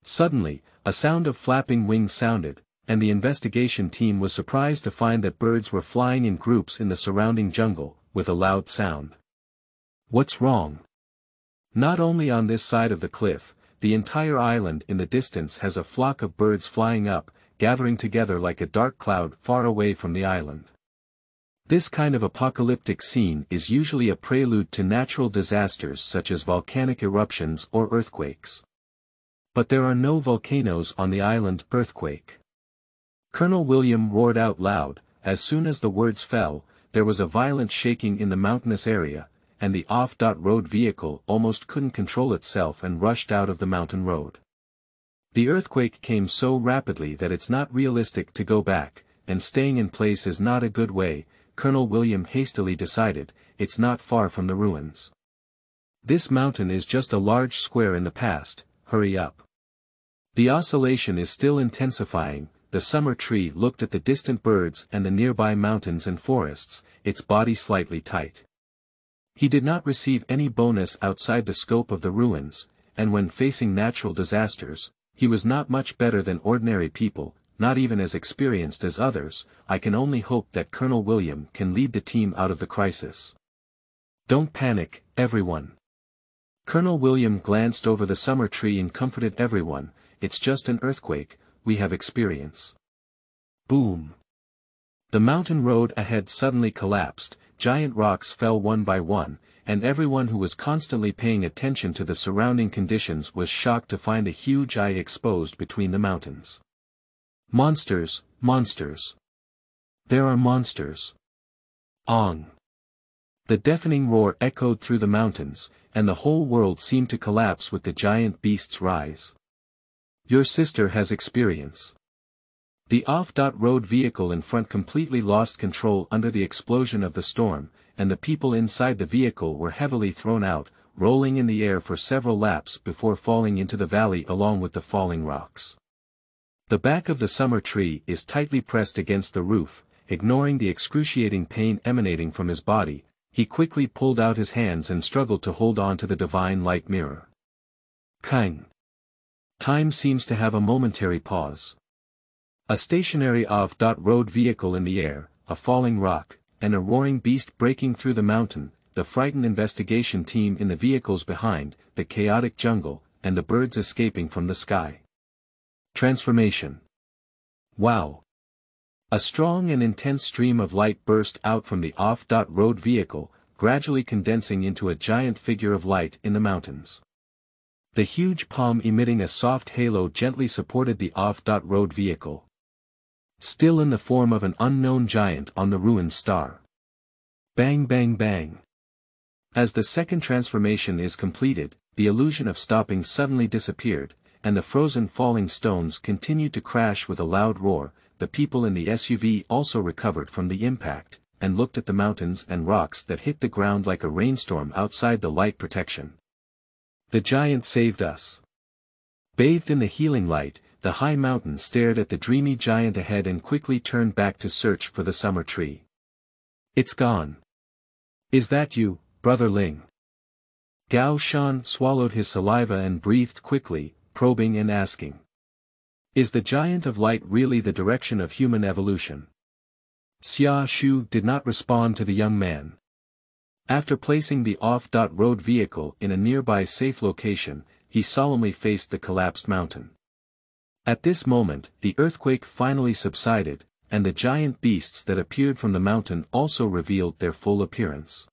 Suddenly, a sound of flapping wings sounded, and the investigation team was surprised to find that birds were flying in groups in the surrounding jungle, with a loud sound. What's wrong? Not only on this side of the cliff, the entire island in the distance has a flock of birds flying up, gathering together like a dark cloud far away from the island. This kind of apocalyptic scene is usually a prelude to natural disasters such as volcanic eruptions or earthquakes. But there are no volcanoes on the island. Earthquake. Colonel William roared out loud. As soon as the words fell, there was a violent shaking in the mountainous area, and the off-road vehicle almost couldn't control itself and rushed out of the mountain road. The earthquake came so rapidly that it's not realistic to go back, and staying in place is not a good way. Colonel William hastily decided. It's not far from the ruins. This mountain is just a large square in the past. Hurry up. The oscillation is still intensifying. The summer tree looked at the distant birds and the nearby mountains and forests, its body slightly tight. He did not receive any bonus outside the scope of the ruins, and when facing natural disasters, he was not much better than ordinary people, not even as experienced as others. I can only hope that Colonel William can lead the team out of the crisis. Don't panic, everyone. Colonel William glanced over the summer tree and comforted everyone. It's just an earthquake, we have experience. Boom. The mountain road ahead suddenly collapsed, giant rocks fell one by one, and everyone who was constantly paying attention to the surrounding conditions was shocked to find a huge eye exposed between the mountains. Monsters, monsters. There are monsters. Ong. The deafening roar echoed through the mountains, and the whole world seemed to collapse with the giant beast's rise. Your sister has experience. The off-road vehicle in front completely lost control under the explosion of the storm, and the people inside the vehicle were heavily thrown out, rolling in the air for several laps before falling into the valley along with the falling rocks. The back of the summer tree is tightly pressed against the roof. Ignoring the excruciating pain emanating from his body, he quickly pulled out his hands and struggled to hold on to the divine light mirror. Kang. Time seems to have a momentary pause. A stationary off-road vehicle in the air, a falling rock, and a roaring beast breaking through the mountain, the frightened investigation team in the vehicles behind, the chaotic jungle, and the birds escaping from the sky. Transformation. Wow. A strong and intense stream of light burst out from the off-road vehicle, gradually condensing into a giant figure of light in the mountains. The huge palm emitting a soft halo gently supported the off-road vehicle. Still in the form of an unknown giant on the ruined star. Bang bang bang. As the second transformation is completed, the illusion of stopping suddenly disappeared, and the frozen falling stones continued to crash with a loud roar. The people in the SUV also recovered from the impact, and looked at the mountains and rocks that hit the ground like a rainstorm outside the light protection. The giant saved us. Bathed in the healing light, the high mountain stared at the dreamy giant ahead and quickly turned back to search for the summer tree. It's gone. Is that you, Brother Ling? Gao Shan swallowed his saliva and breathed quickly, probing and asking. Is the giant of light really the direction of human evolution? Xia Shu did not respond to the young man. After placing the off-road vehicle in a nearby safe location, he solemnly faced the collapsed mountain. At this moment, the earthquake finally subsided, and the giant beasts that appeared from the mountain also revealed their full appearance.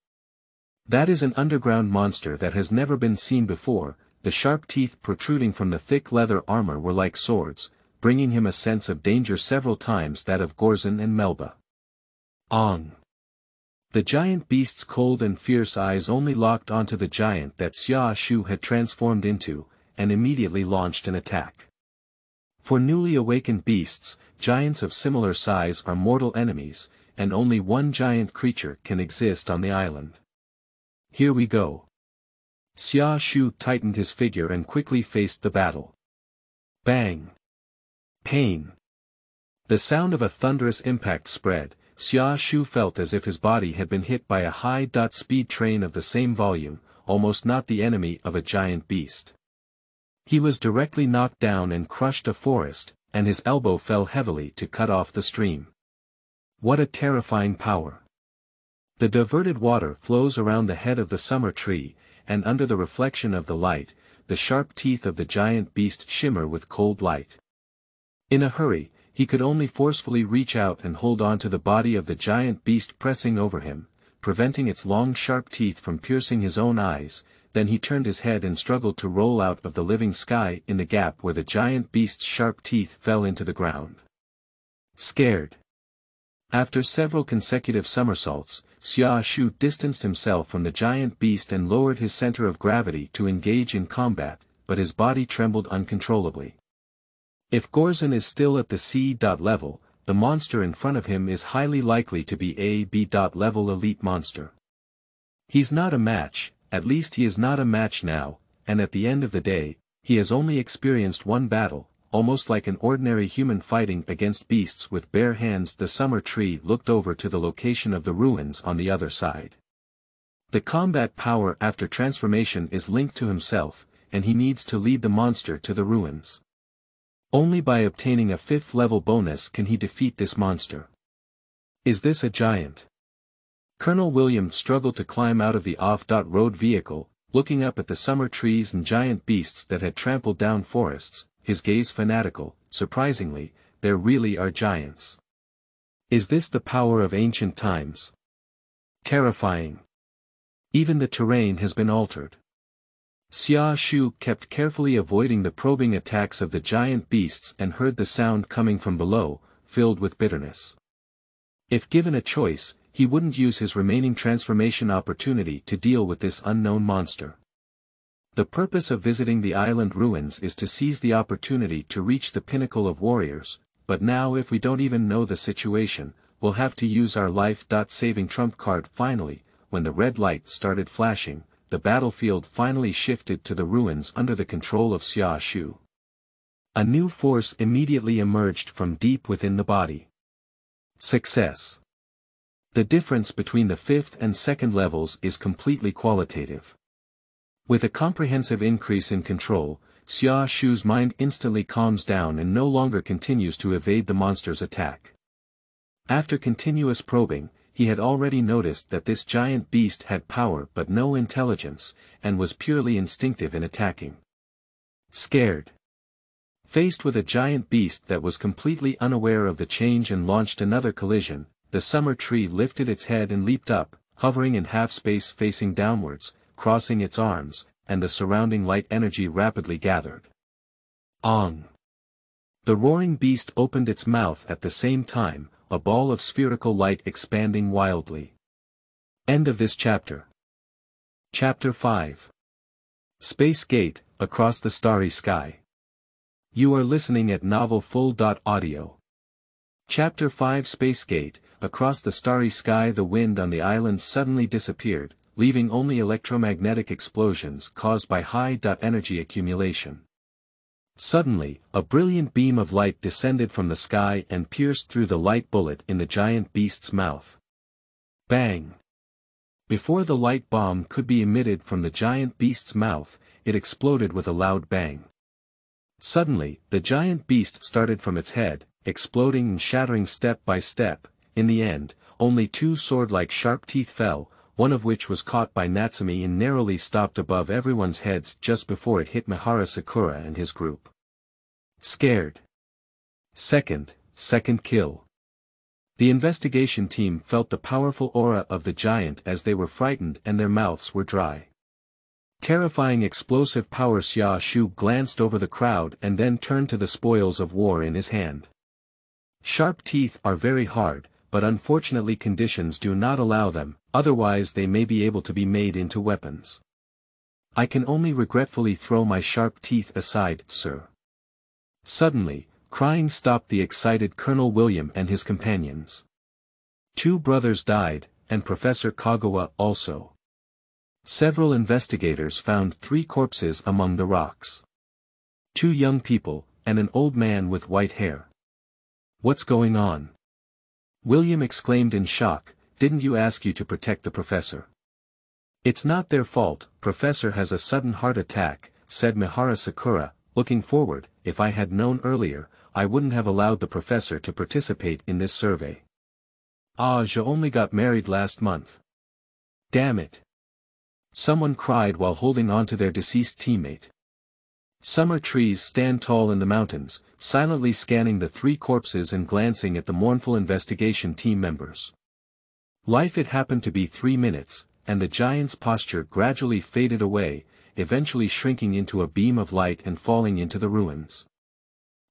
That is an underground monster that has never been seen before. The sharp teeth protruding from the thick leather armor were like swords, bringing him a sense of danger several times that of Gorzon and Melba. Ong! The giant beast's cold and fierce eyes only locked onto the giant that Xia Shu had transformed into, and immediately launched an attack. For newly awakened beasts, giants of similar size are mortal enemies, and only one giant creature can exist on the island. Here we go. Xia Shu tightened his figure and quickly faced the battle. Bang! Pain! The sound of a thunderous impact spread. Xia Shu felt as if his body had been hit by a high-speed train of the same volume, almost not the enemy of a giant beast. He was directly knocked down and crushed a forest, and his elbow fell heavily to cut off the stream. What a terrifying power! The diverted water flows around the head of the summer tree, and under the reflection of the light, the sharp teeth of the giant beast shimmer with cold light. In a hurry, he could only forcefully reach out and hold on to the body of the giant beast pressing over him, preventing its long sharp teeth from piercing his own eyes. Then he turned his head and struggled to roll out of the living sky in the gap where the giant beast's sharp teeth fell into the ground. Scared. After several consecutive somersaults, Xia Shu distanced himself from the giant beast and lowered his center of gravity to engage in combat, but his body trembled uncontrollably. If Gorzon is still at the C. level, the monster in front of him is highly likely to be a B. level elite monster. He's not a match, at least he is not a match now, and at the end of the day, he has only experienced one battle, almost like an ordinary human fighting against beasts with bare hands. The summer tree looked over to the location of the ruins on the other side. The combat power after transformation is linked to himself, and he needs to lead the monster to the ruins. Only by obtaining a 5th level bonus can he defeat this monster. Is this a giant? Colonel William struggled to climb out of the off-road vehicle, looking up at the summer trees and giant beasts that had trampled down forests, his gaze fanatical. Surprisingly, there really are giants. Is this the power of ancient times? Terrifying. Even the terrain has been altered. Xia Shu kept carefully avoiding the probing attacks of the giant beasts and heard the sound coming from below, filled with bitterness. If given a choice, he wouldn't use his remaining transformation opportunity to deal with this unknown monster. The purpose of visiting the island ruins is to seize the opportunity to reach the pinnacle of warriors, but now if we don't even know the situation, we'll have to use our life-saving trump card. Finally, when the red light started flashing, the battlefield finally shifted to the ruins under the control of Xia Shu. A new force immediately emerged from deep within the body. Success. The difference between the 5th and 2nd levels is completely qualitative. With a comprehensive increase in control, Xia Shu's mind instantly calms down and no longer continues to evade the monster's attack. After continuous probing, he had already noticed that this giant beast had power but no intelligence, and was purely instinctive in attacking. Scared. Faced with a giant beast that was completely unaware of the change and launched another collision, the summer tree lifted its head and leaped up, hovering in half-space facing downwards, crossing its arms, and the surrounding light energy rapidly gathered. Ong! The roaring beast opened its mouth at the same time, a ball of spherical light expanding wildly. End of this chapter. Chapter 5. Space Gate, Across the Starry Sky. You are listening at novelfull.audio. Chapter 5. Space Gate, Across the Starry Sky. The wind on the island suddenly disappeared, leaving only electromagnetic explosions caused by high energy accumulation. Suddenly, a brilliant beam of light descended from the sky and pierced through the light bullet in the giant beast's mouth. Bang! Before the light bomb could be emitted from the giant beast's mouth, it exploded with a loud bang. Suddenly, the giant beast started from its head, exploding and shattering step by step. In the end, only 2 sword-like sharp teeth fell, one of which was caught by Natsumi and narrowly stopped above everyone's heads just before it hit Mihara Sakura and his group. Scared. Second kill. The investigation team felt the powerful aura of the giant as they were frightened and their mouths were dry. Terrifying explosive power. Xia Shu glanced over the crowd and then turned to the spoils of war in his hand. Sharp teeth are very hard, but unfortunately conditions do not allow them, otherwise they may be able to be made into weapons. I can only regretfully throw my sharp teeth aside, sir. Suddenly, crying stopped the excited Colonel William and his companions. 2 brothers died, and Professor Kagawa also. Several investigators found 3 corpses among the rocks. 2 young people, and an old man with white hair. What's going on? William exclaimed in shock. Didn't you ask you to protect the professor? It's not their fault. Professor has a sudden heart attack, said Mihara Sakura, looking forward. If I had known earlier, I wouldn't have allowed the professor to participate in this survey. Je only got married last month. Damn it. Someone cried while holding on to their deceased teammate. Summer trees stand tall in the mountains, silently scanning the 3 corpses and glancing at the mournful investigation team members. Life. It happened to be 3 minutes, and the giant's posture gradually faded away, eventually shrinking into a beam of light and falling into the ruins.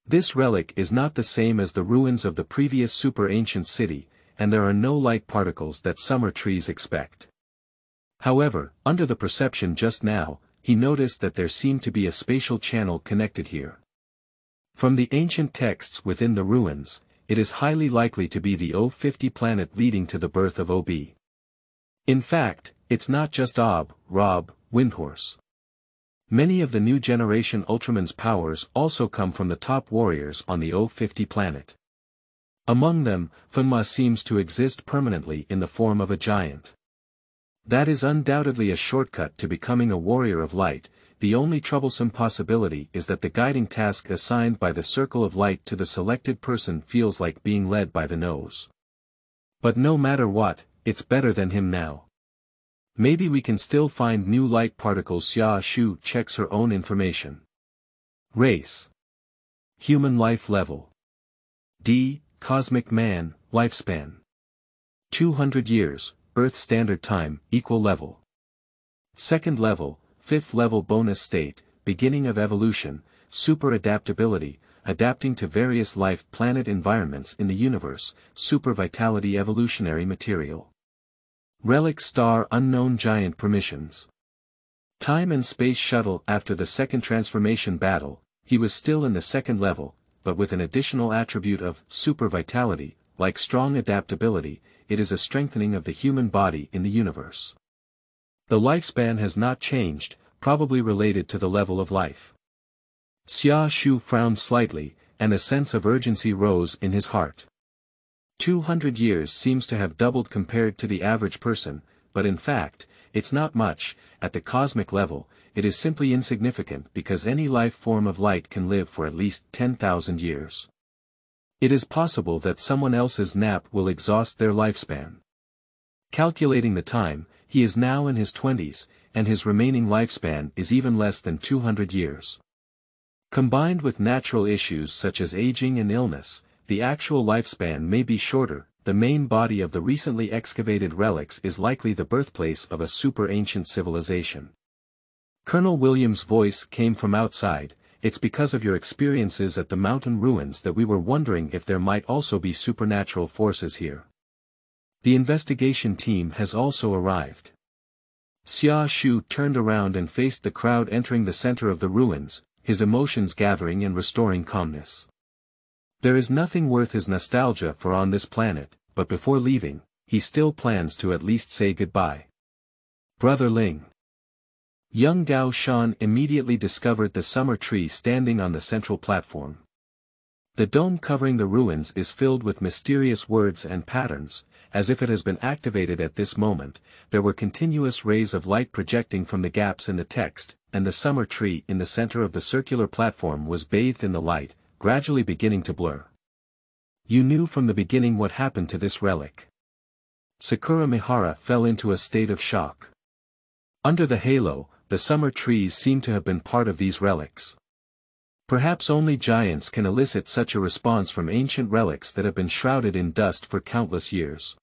This relic is not the same as the ruins of the previous super-ancient city, and there are no light particles that summer trees expect. However, under the perception just now, he noticed that there seemed to be a spatial channel connected here. From the ancient texts within the ruins, it is highly likely to be the O50 planet leading to the birth of OB. In fact, it's not just Rob, Windhorse. Many of the new generation Ultraman's powers also come from the top warriors on the O50 planet. Among them, Funma seems to exist permanently in the form of a giant. That is undoubtedly a shortcut to becoming a warrior of light. The only troublesome possibility is that the guiding task assigned by the circle of light to the selected person feels like being led by the nose. But no matter what, it's better than him now. Maybe we can still find new light particles. Xia Shu checks her own information. Race. Human life level. D. Cosmic man, lifespan. 200 years, Earth Standard Time, equal level. Second level, 5th level bonus state, beginning of evolution, super adaptability, adapting to various life planet environments in the universe, super vitality evolutionary material. Relic star unknown giant permissions. Time and space shuttle. After the second transformation battle, he was still in the 2nd level, but with an additional attribute of super vitality, like strong adaptability. It is a strengthening of the human body in the universe. The lifespan has not changed, probably related to the level of life. Xia Shu frowned slightly, and a sense of urgency rose in his heart. 200 years seems to have doubled compared to the average person, but in fact, it's not much. At the cosmic level, it is simply insignificant because any life form of light can live for at least 10,000 years. It is possible that someone else's nap will exhaust their lifespan. Calculating the time, he is now in his 20s, and his remaining lifespan is even less than 200 years. Combined with natural issues such as aging and illness, the actual lifespan may be shorter. The main body of the recently excavated relics is likely the birthplace of a super-ancient civilization. Colonel Williams' voice came from outside. It's because of your experiences at the mountain ruins that we were wondering if there might also be supernatural forces here. The investigation team has also arrived. Xia Shu turned around and faced the crowd entering the center of the ruins, his emotions gathering and restoring calmness. There is nothing worth his nostalgia for on this planet, but before leaving, he still plans to at least say goodbye. Brother Ling. Young Gao Shan immediately discovered the summer tree standing on the central platform. The dome covering the ruins is filled with mysterious words and patterns, as if it has been activated at this moment. There were continuous rays of light projecting from the gaps in the text, and the summer tree in the center of the circular platform was bathed in the light, gradually beginning to blur. You knew from the beginning what happened to this relic. Sakura Mihara fell into a state of shock. Under the halo, the summer trees seem to have been part of these relics. Perhaps only giants can elicit such a response from ancient relics that have been shrouded in dust for countless years.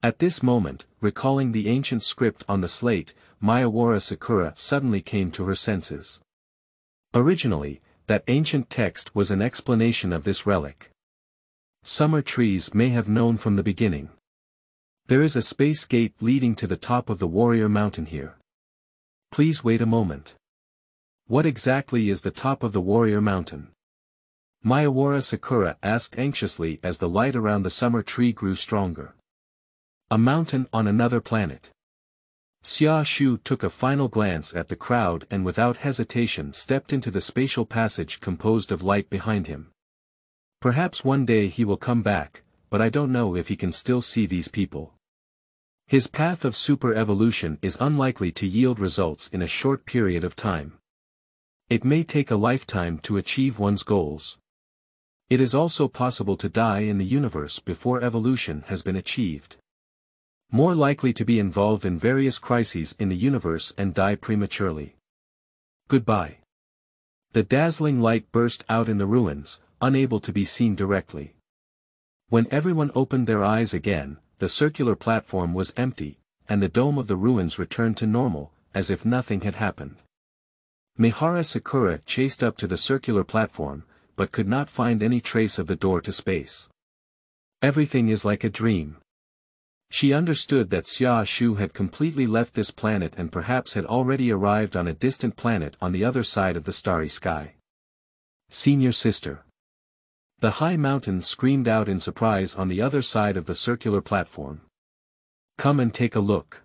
At this moment, recalling the ancient script on the slate, Mayawara Sakura suddenly came to her senses. Originally, that ancient text was an explanation of this relic. Summer trees may have known from the beginning. There is a space gate leading to the top of the warrior mountain here. Please wait a moment. What exactly is the top of the warrior mountain? Mayawara Sakura asked anxiously as the light around the summer tree grew stronger. A mountain on another planet. Xia Shu took a final glance at the crowd and without hesitation stepped into the spatial passage composed of light behind him. Perhaps one day he will come back, but I don't know if he can still see these people. His path of super evolution is unlikely to yield results in a short period of time. It may take a lifetime to achieve one's goals. It is also possible to die in the universe before evolution has been achieved. More likely to be involved in various crises in the universe and die prematurely. Goodbye. The dazzling light burst out in the ruins, unable to be seen directly. When everyone opened their eyes again, the circular platform was empty, and the dome of the ruins returned to normal, as if nothing had happened. Mihara Sakura chased up to the circular platform, but could not find any trace of the door to space. Everything is like a dream. She understood that Xia Shu had completely left this planet and perhaps had already arrived on a distant planet on the other side of the starry sky. Senior sister. The high mountain screamed out in surprise on the other side of the circular platform. Come and take a look.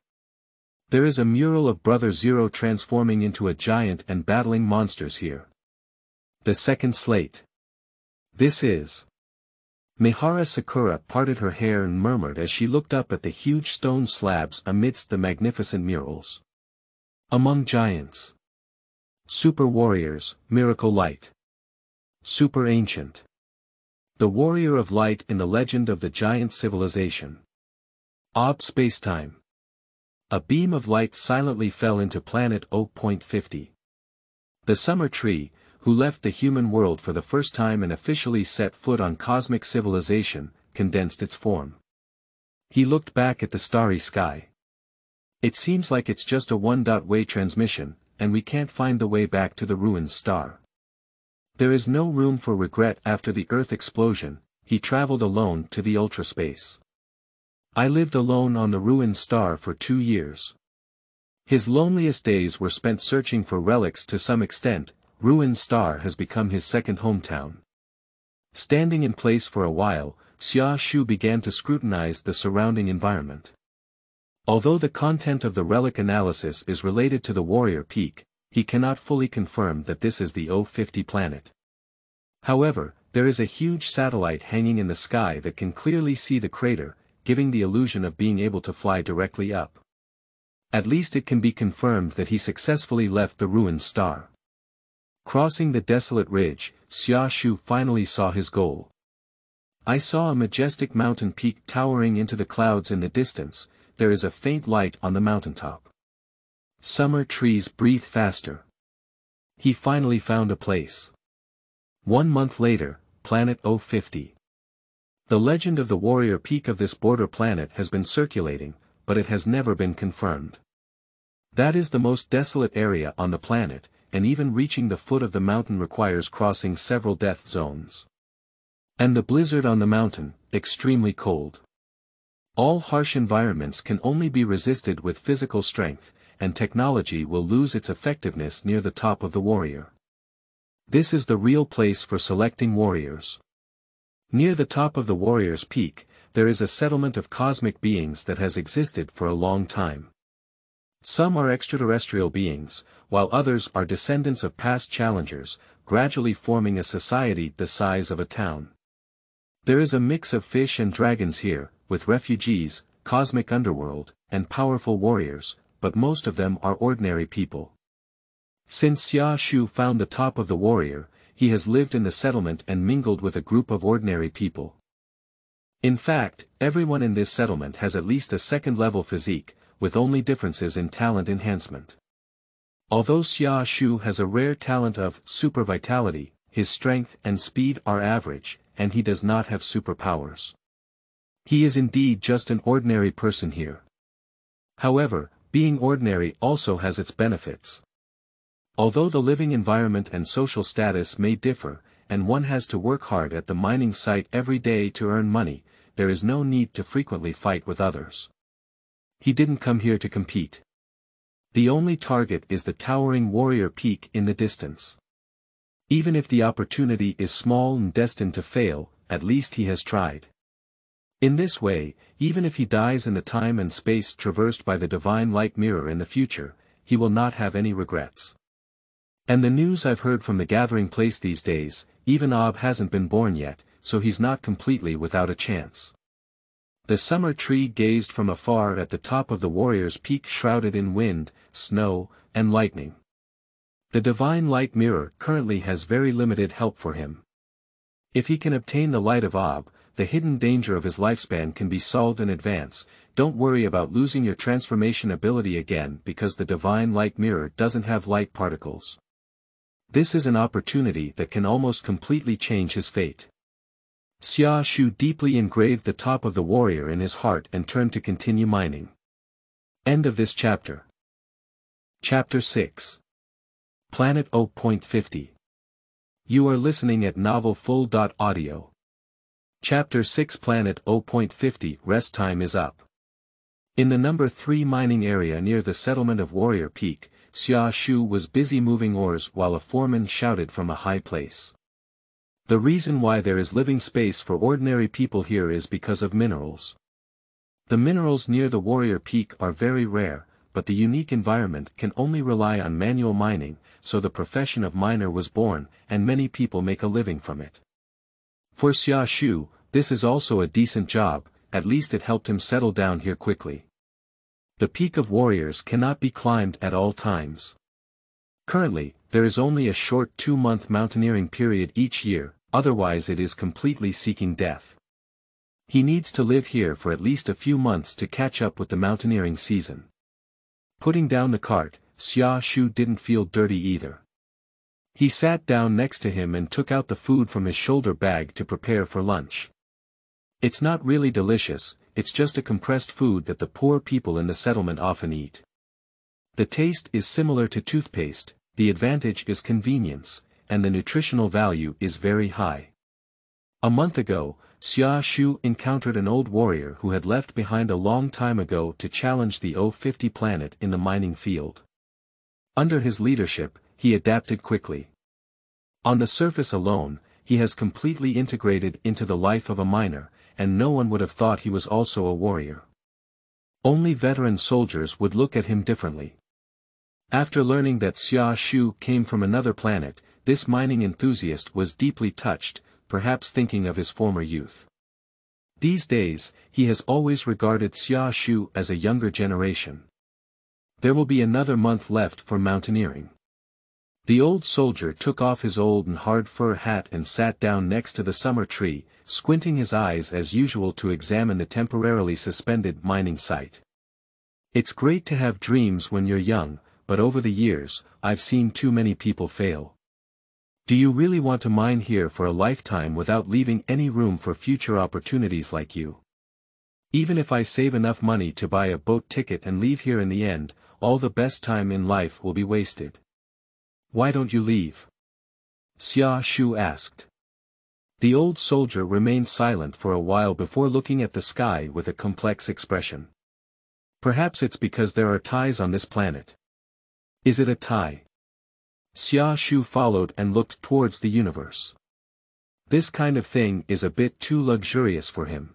There is a mural of Brother Zero transforming into a giant and battling monsters here. The second slate. This is. Mihara Sakura parted her hair and murmured as she looked up at the huge stone slabs amidst the magnificent murals. Among giants. Super warriors, miracle light. Super ancient. The warrior of light in the legend of the giant civilization. Ob spacetime. A beam of light silently fell into planet O.50. The summer tree, who left the human world for the first time and officially set foot on cosmic civilization, condensed its form. He looked back at the starry sky. It seems like it's just a one-way transmission, and we can't find the way back to the ruined star. There is no room for regret after the Earth explosion. He traveled alone to the ultraspace. I lived alone on the ruined star for 2 years. His loneliest days were spent searching for relics. To some extent, ruined star has become his second hometown. Standing in place for a while, Xia Shu began to scrutinize the surrounding environment. Although the content of the relic analysis is related to the warrior peak, he cannot fully confirm that this is the O50 planet. However, there is a huge satellite hanging in the sky that can clearly see the crater, giving the illusion of being able to fly directly up. At least it can be confirmed that he successfully left the ruined star. Crossing the desolate ridge, Xia Shu finally saw his goal. I saw a majestic mountain peak towering into the clouds in the distance. There is a faint light on the mountaintop. Summer trees breathe faster. He finally found a place. 1 month later, planet O50. The legend of the warrior peak of this border planet has been circulating, but it has never been confirmed. That is the most desolate area on the planet, and even reaching the foot of the mountain requires crossing several death zones. And the blizzard on the mountain, extremely cold. All harsh environments can only be resisted with physical strength, and technology will lose its effectiveness near the top of the warrior. This is the real place for selecting warriors. Near the top of the warrior's peak, there is a settlement of cosmic beings that has existed for a long time. Some are extraterrestrial beings, while others are descendants of past challengers, gradually forming a society the size of a town. There is a mix of fish and dragons here, with refugees, cosmic underworld, and powerful warriors, but most of them are ordinary people. Since Xia Shu found the top of the warrior, he has lived in the settlement and mingled with a group of ordinary people. In fact, everyone in this settlement has at least a second-level physique, with only differences in talent enhancement. Although Xia Shu has a rare talent of super vitality, his strength and speed are average, and he does not have superpowers. He is indeed just an ordinary person here. However, being ordinary also has its benefits. Although the living environment and social status may differ, and one has to work hard at the mining site every day to earn money, there is no need to frequently fight with others. He didn't come here to compete. The only target is the towering warrior peak in the distance. Even if the opportunity is small and destined to fail, at least he has tried. In this way, even if he dies in the time and space traversed by the divine light mirror in the future, he will not have any regrets. And the news I've heard from the gathering place these days, even Ob hasn't been born yet, so he's not completely without a chance. The summer tree gazed from afar at the top of the warrior's peak shrouded in wind, snow, and lightning. The divine light mirror currently has very limited help for him. If he can obtain the light of Ob, the hidden danger of his lifespan can be solved in advance. Don't worry about losing your transformation ability again because the divine light mirror doesn't have light particles. This is an opportunity that can almost completely change his fate. Xia Shu deeply engraved the top of the warrior in his heart and turned to continue mining. End of this chapter. Chapter 6. Planet 0.50. You are listening at novelfull.audio. Chapter 6 Planet 0.50 Rest time is up. In the number 3 mining area near the settlement of Warrior Peak, Xia Shu was busy moving ores while a foreman shouted from a high place. The reason why there is living space for ordinary people here is because of minerals. The minerals near the Warrior Peak are very rare, but the unique environment can only rely on manual mining, so the profession of miner was born, and many people make a living from it. For Xia Shu, this is also a decent job, at least it helped him settle down here quickly. The Peak of Warriors cannot be climbed at all times. Currently, there is only a short 2-month mountaineering period each year, otherwise it is completely seeking death. He needs to live here for at least a few months to catch up with the mountaineering season. Putting down the cart, Xia Shu didn't feel dirty either. He sat down next to him and took out the food from his shoulder bag to prepare for lunch. It's not really delicious, it's just a compressed food that the poor people in the settlement often eat. The taste is similar to toothpaste, the advantage is convenience, and the nutritional value is very high. A month ago, Xia Shu encountered an old warrior who had left behind a long time ago to challenge the O50 planet in the mining field. Under his leadership, he adapted quickly. On the surface alone, he has completely integrated into the life of a miner, and no one would have thought he was also a warrior. Only veteran soldiers would look at him differently. After learning that Xia Shu came from another planet, this mining enthusiast was deeply touched, perhaps thinking of his former youth. These days, he has always regarded Xia Shu as a younger generation. There will be another month left for mountaineering. The old soldier took off his old and hard fur hat and sat down next to the summer tree, squinting his eyes as usual to examine the temporarily suspended mining site. It's great to have dreams when you're young, but over the years, I've seen too many people fail. Do you really want to mine here for a lifetime without leaving any room for future opportunities like you? Even if I save enough money to buy a boat ticket and leave here in the end, all the best time in life will be wasted. Why don't you leave? Xia Shu asked. The old soldier remained silent for a while before looking at the sky with a complex expression. Perhaps it's because there are ties on this planet. Is it a tie? Xia Shu followed and looked towards the universe. This kind of thing is a bit too luxurious for him.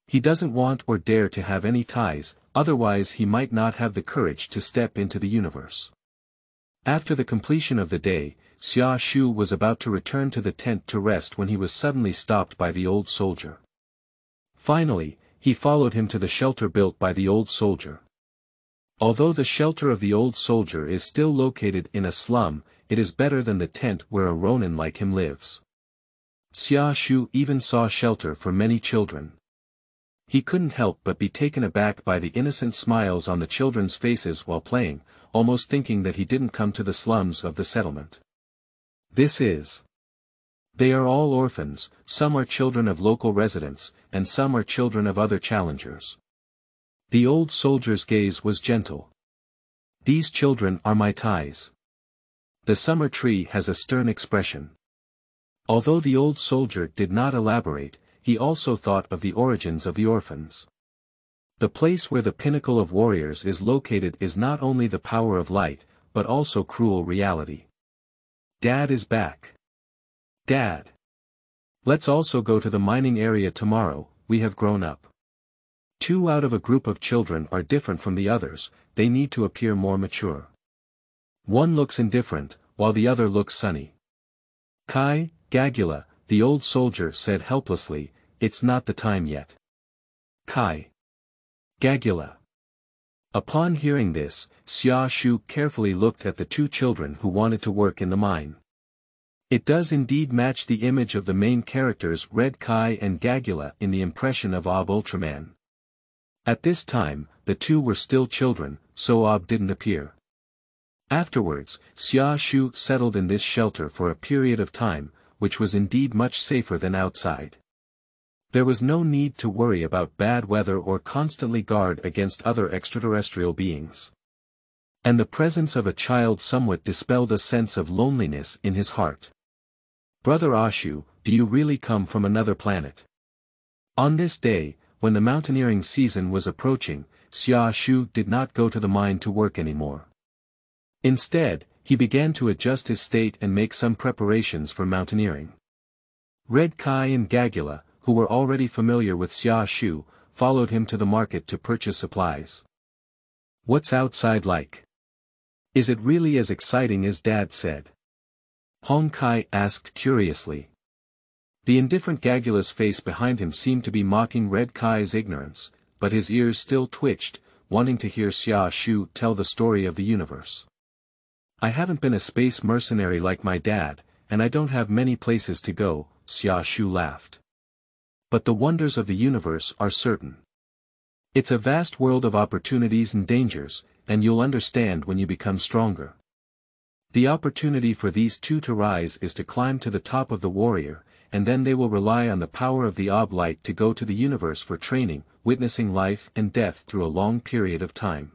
He doesn't want or dare to have any ties, otherwise he might not have the courage to step into the universe. After the completion of the day, Xia Shu was about to return to the tent to rest when he was suddenly stopped by the old soldier. Finally, he followed him to the shelter built by the old soldier. Although the shelter of the old soldier is still located in a slum, it is better than the tent where a Ronin like him lives. Xia Shu even saw shelter for many children. He couldn't help but be taken aback by the innocent smiles on the children's faces while playing, almost thinking that he didn't come to the slums of the settlement. They are all orphans, some are children of local residents, and some are children of other challengers. The old soldier's gaze was gentle. These children are my ties. The summer tree has a stern expression. Although the old soldier did not elaborate, he also thought of the origins of the orphans. The place where the pinnacle of warriors is located is not only the power of light, but also cruel reality. Dad is back. Dad. Let's also go to the mining area tomorrow, we have grown up. 2 out of a group of children are different from the others, they need to appear more mature. One looks indifferent, while the other looks sunny. Kai, Gagula, the old soldier said helplessly, it's not the time yet. Kai. Gagula. Upon hearing this, Xia Shu carefully looked at the 2 children who wanted to work in the mine. It does indeed match the image of the main characters Red Kai and Gagula in the impression of Ultraman. At this time, the 2 were still children, so didn't appear. Afterwards, Xia Shu settled in this shelter for a period of time, which was indeed much safer than outside. There was no need to worry about bad weather or constantly guard against other extraterrestrial beings. And the presence of a child somewhat dispelled a sense of loneliness in his heart. Brother Ashu, do you really come from another planet? On this day, when the mountaineering season was approaching, Xia Shu did not go to the mine to work anymore. Instead, he began to adjust his state and make some preparations for mountaineering. Red Kai and Gagula, who were already familiar with Xia Shu, followed him to the market to purchase supplies. What's outside like? Is it really as exciting as Dad said? Hong Kai asked curiously. The indifferent Gagula's face behind him seemed to be mocking Red Kai's ignorance, but his ears still twitched, wanting to hear Xia Shu tell the story of the universe. I haven't been a space mercenary like my dad, and I don't have many places to go, Xia Shu laughed. But the wonders of the universe are certain. It's a vast world of opportunities and dangers, and you'll understand when you become stronger. The opportunity for these 2 to rise is to climb to the top of the warrior, and then they will rely on the power of the light to go to the universe for training, witnessing life and death through a long period of time.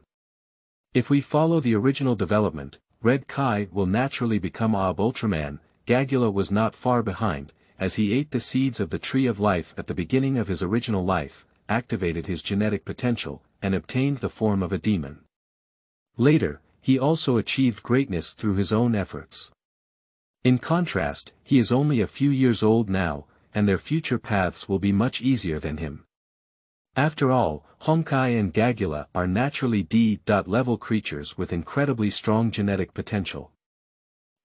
If we follow the original development, Red Kai will naturally become Ultraman. Gagula was not far behind, as he ate the seeds of the tree of life at the beginning of his original life, activated his genetic potential, and obtained the form of a demon. Later, he also achieved greatness through his own efforts. In contrast, he is only a few years old now, and their future paths will be much easier than him. After all, Honkai and Gagula are naturally D-level creatures with incredibly strong genetic potential.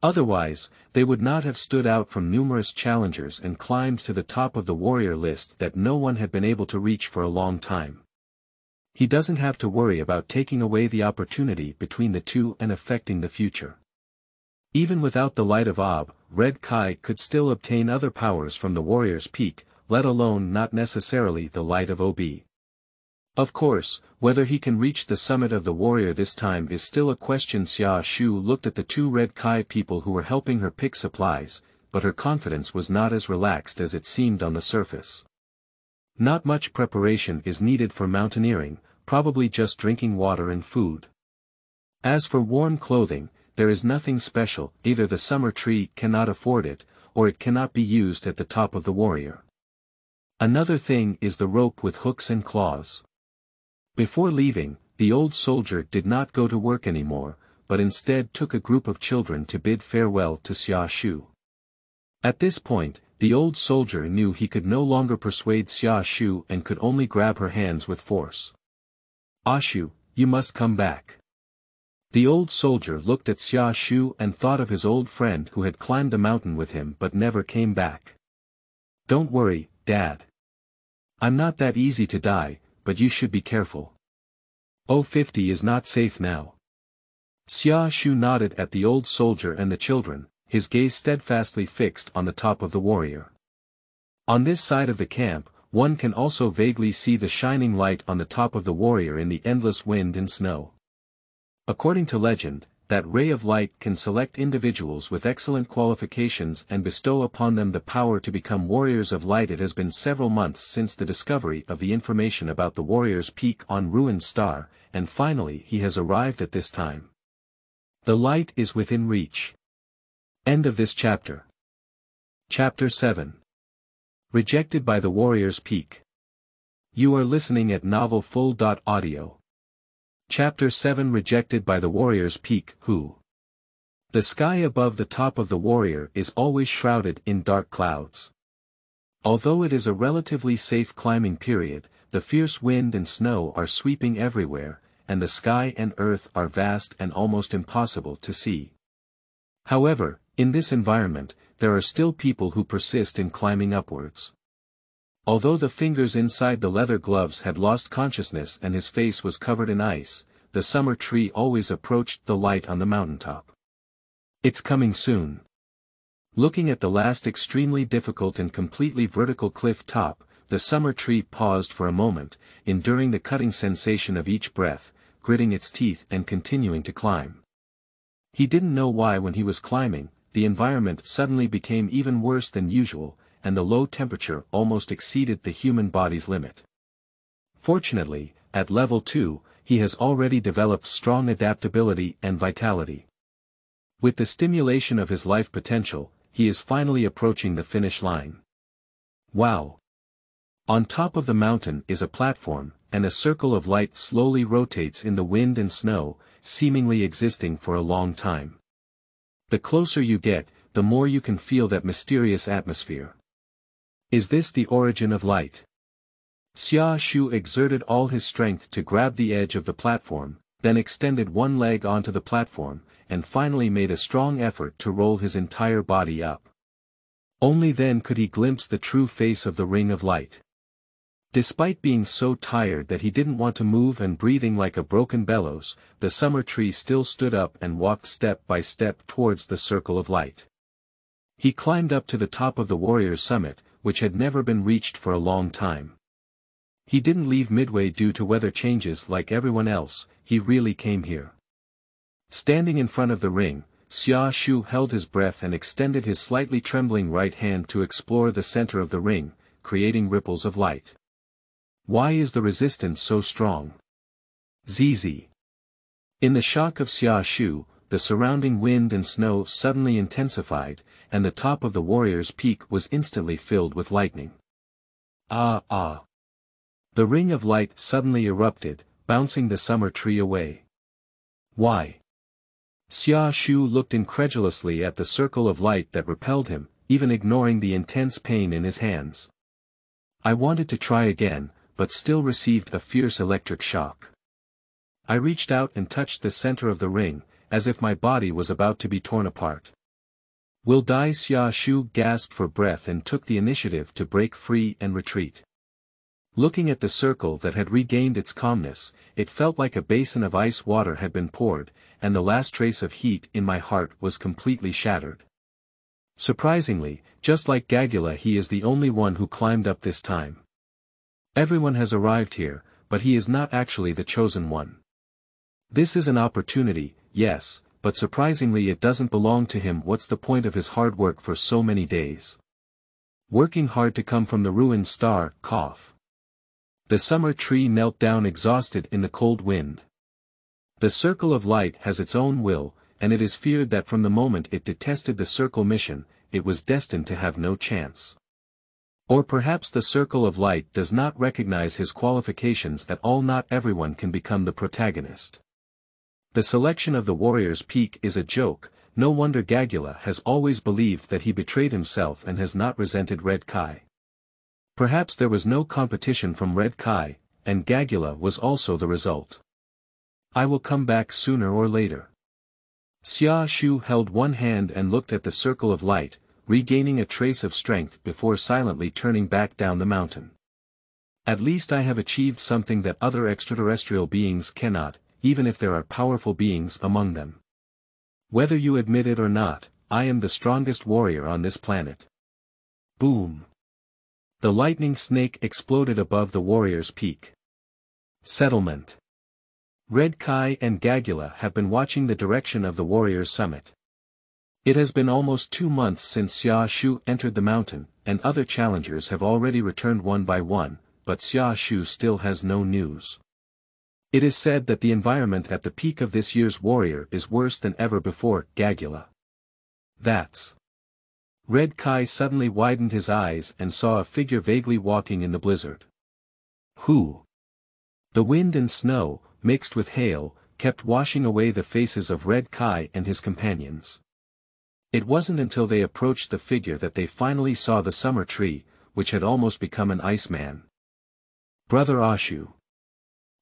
Otherwise, they would not have stood out from numerous challengers and climbed to the top of the warrior list that no one had been able to reach for a long time. He doesn't have to worry about taking away the opportunity between the 2 and affecting the future. Even without the light of Red Kai could still obtain other powers from the warrior's peak, let alone not necessarily the light of Of course, whether he can reach the summit of the warrior this time is still a question. Xia Shu looked at the 2 Red Kai people who were helping her pick supplies, but her confidence was not as relaxed as it seemed on the surface. Not much preparation is needed for mountaineering, probably just drinking water and food. As for warm clothing, there is nothing special, either the summer tree cannot afford it, or it cannot be used at the top of the warrior. Another thing is the rope with hooks and claws. Before leaving, the old soldier did not go to work anymore, but instead took a group of children to bid farewell to Xia Shu. At this point, the old soldier knew he could no longer persuade Xia Shu and could only grab her hands with force. Ashu, you must come back. The old soldier looked at Xia Shu and thought of his old friend who had climbed the mountain with him but never came back. Don't worry, Dad. I'm not that easy to die, but you should be careful. 050 is not safe now. Xia Shu nodded at the old soldier and the children, his gaze steadfastly fixed on the top of the warrior. On this side of the camp, one can also vaguely see the shining light on the top of the warrior in the endless wind and snow. According to legend, that ray of light can select individuals with excellent qualifications and bestow upon them the power to become warriors of light. It has been several months since the discovery of the information about the warrior's peak on Ruined Star, and finally he has arrived at this time. The light is within reach. End of this chapter. Chapter 7. Rejected by the Warrior's Peak. You are listening at novelfull.audio. Chapter 7. Rejected by the Warrior's Peak. Who? The sky above the top of the warrior is always shrouded in dark clouds. Although it is a relatively safe climbing period, the fierce wind and snow are sweeping everywhere, and the sky and earth are vast and almost impossible to see. However, in this environment, there are still people who persist in climbing upwards. Although the fingers inside the leather gloves had lost consciousness and his face was covered in ice, the summer tree always approached the light on the mountaintop. It's coming soon. Looking at the last extremely difficult and completely vertical cliff top, the summer tree paused for a moment, enduring the cutting sensation of each breath, gritting its teeth and continuing to climb. He didn't know why when he was climbing, the environment suddenly became even worse than usual, and the low temperature almost exceeded the human body's limit. Fortunately, at level 2, he has already developed strong adaptability and vitality. With the stimulation of his life potential, he is finally approaching the finish line. Wow! On top of the mountain is a platform, and a circle of light slowly rotates in the wind and snow, seemingly existing for a long time. The closer you get, the more you can feel that mysterious atmosphere. Is this the origin of light? Xia Shu exerted all his strength to grab the edge of the platform, then extended one leg onto the platform, and finally made a strong effort to roll his entire body up. Only then could he glimpse the true face of the ring of light. Despite being so tired that he didn't want to move and breathing like a broken bellows, the summer tree still stood up and walked step by step towards the circle of light. He climbed up to the top of the warrior's summit, which had never been reached for a long time. He didn't leave midway due to weather changes like everyone else, he really came here. Standing in front of the ring, Xia Shu held his breath and extended his slightly trembling right hand to explore the center of the ring, creating ripples of light. Why is the resistance so strong? ZZ. In the shock of Xia Shu, the surrounding wind and snow suddenly intensified, and the top of the warrior's peak was instantly filled with lightning. Ah! The ring of light suddenly erupted, bouncing the summer tree away. Why? Xia Shu looked incredulously at the circle of light that repelled him, even ignoring the intense pain in his hands. I wanted to try again, but still received a fierce electric shock. I reached out and touched the center of the ring, as if my body was about to be torn apart. Will die. Xia Shu gasped for breath and took the initiative to break free and retreat. Looking at the circle that had regained its calmness, it felt like a basin of ice water had been poured, and the last trace of heat in my heart was completely shattered. Surprisingly, just like Gagula, he is the only one who climbed up this time. Everyone has arrived here, but he is not actually the chosen one. This is an opportunity, yes, but surprisingly it doesn't belong to him. What's the point of his hard work for so many days? Working hard to come from the ruined star. Cough. The summer tree knelt down exhausted in the cold wind. The circle of light has its own will, and it is feared that from the moment it detested the circle mission, it was destined to have no chance. Or perhaps the circle of light does not recognize his qualifications at all. Not everyone can become the protagonist. The selection of the warrior's peak is a joke. No wonder Gagula has always believed that he betrayed himself and has not resented Red Kai. Perhaps there was no competition from Red Kai, and Gagula was also the result. I will come back sooner or later. Xia Shu held one hand and looked at the circle of light, regaining a trace of strength before silently turning back down the mountain. At least I have achieved something that other extraterrestrial beings cannot, even if there are powerful beings among them. Whether you admit it or not, I am the strongest warrior on this planet. Boom! The lightning snake exploded above the warrior's peak. Settlement. Red Kai and Gagula have been watching the direction of the warrior's summit. It has been almost 2 months since Xia Shu entered the mountain, and other challengers have already returned one by one, but Xia Shu still has no news. It is said that the environment at the peak of this year's warrior is worse than ever before. Gagula. That's. Red Kai suddenly widened his eyes and saw a figure vaguely walking in the blizzard. Who? The wind and snow, mixed with hail, kept washing away the faces of Red Kai and his companions. It wasn't until they approached the figure that they finally saw the summer tree, which had almost become an iceman. Brother Ashu.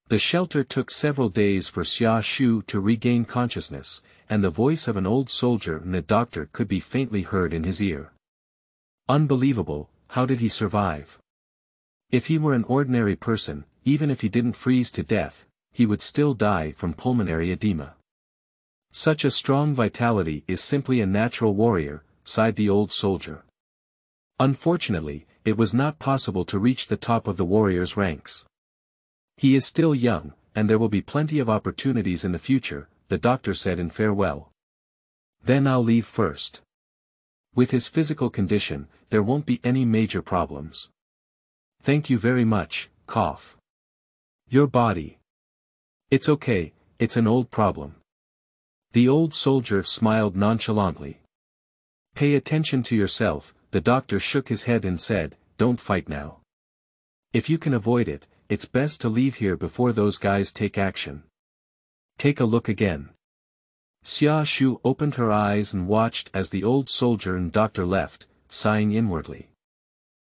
The shelter took several days for Xia Shu to regain consciousness, and the voice of an old soldier and a doctor could be faintly heard in his ear. Unbelievable, how did he survive? If he were an ordinary person, even if he didn't freeze to death, he would still die from pulmonary edema. Such a strong vitality is simply a natural warrior, sighed the old soldier. Unfortunately, it was not possible to reach the top of the warrior's ranks. He is still young, and there will be plenty of opportunities in the future, the doctor said in farewell. Then I'll leave first. With his physical condition, there won't be any major problems. Thank you very much, cough. Your body. It's okay, it's an old problem. The old soldier smiled nonchalantly. Pay attention to yourself, the doctor shook his head and said, don't fight now. If you can avoid it, it's best to leave here before those guys take action. Take a look again. Xia Shu opened her eyes and watched as the old soldier and doctor left, sighing inwardly.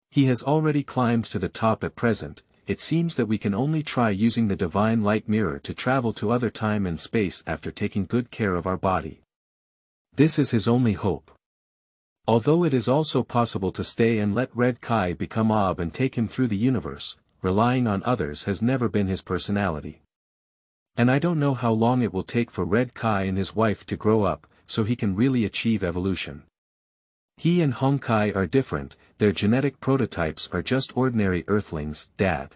He has already climbed to the top at present. It seems that we can only try using the divine light mirror to travel to other time and space after taking good care of our body. This is his only hope. Although it is also possible to stay and let Red Kai become Ob and take him through the universe, relying on others has never been his personality. And I don't know how long it will take for Red Kai and his wife to grow up, so he can really achieve evolution. He and Hong Kai are different, their genetic prototypes are just ordinary earthlings, Dad.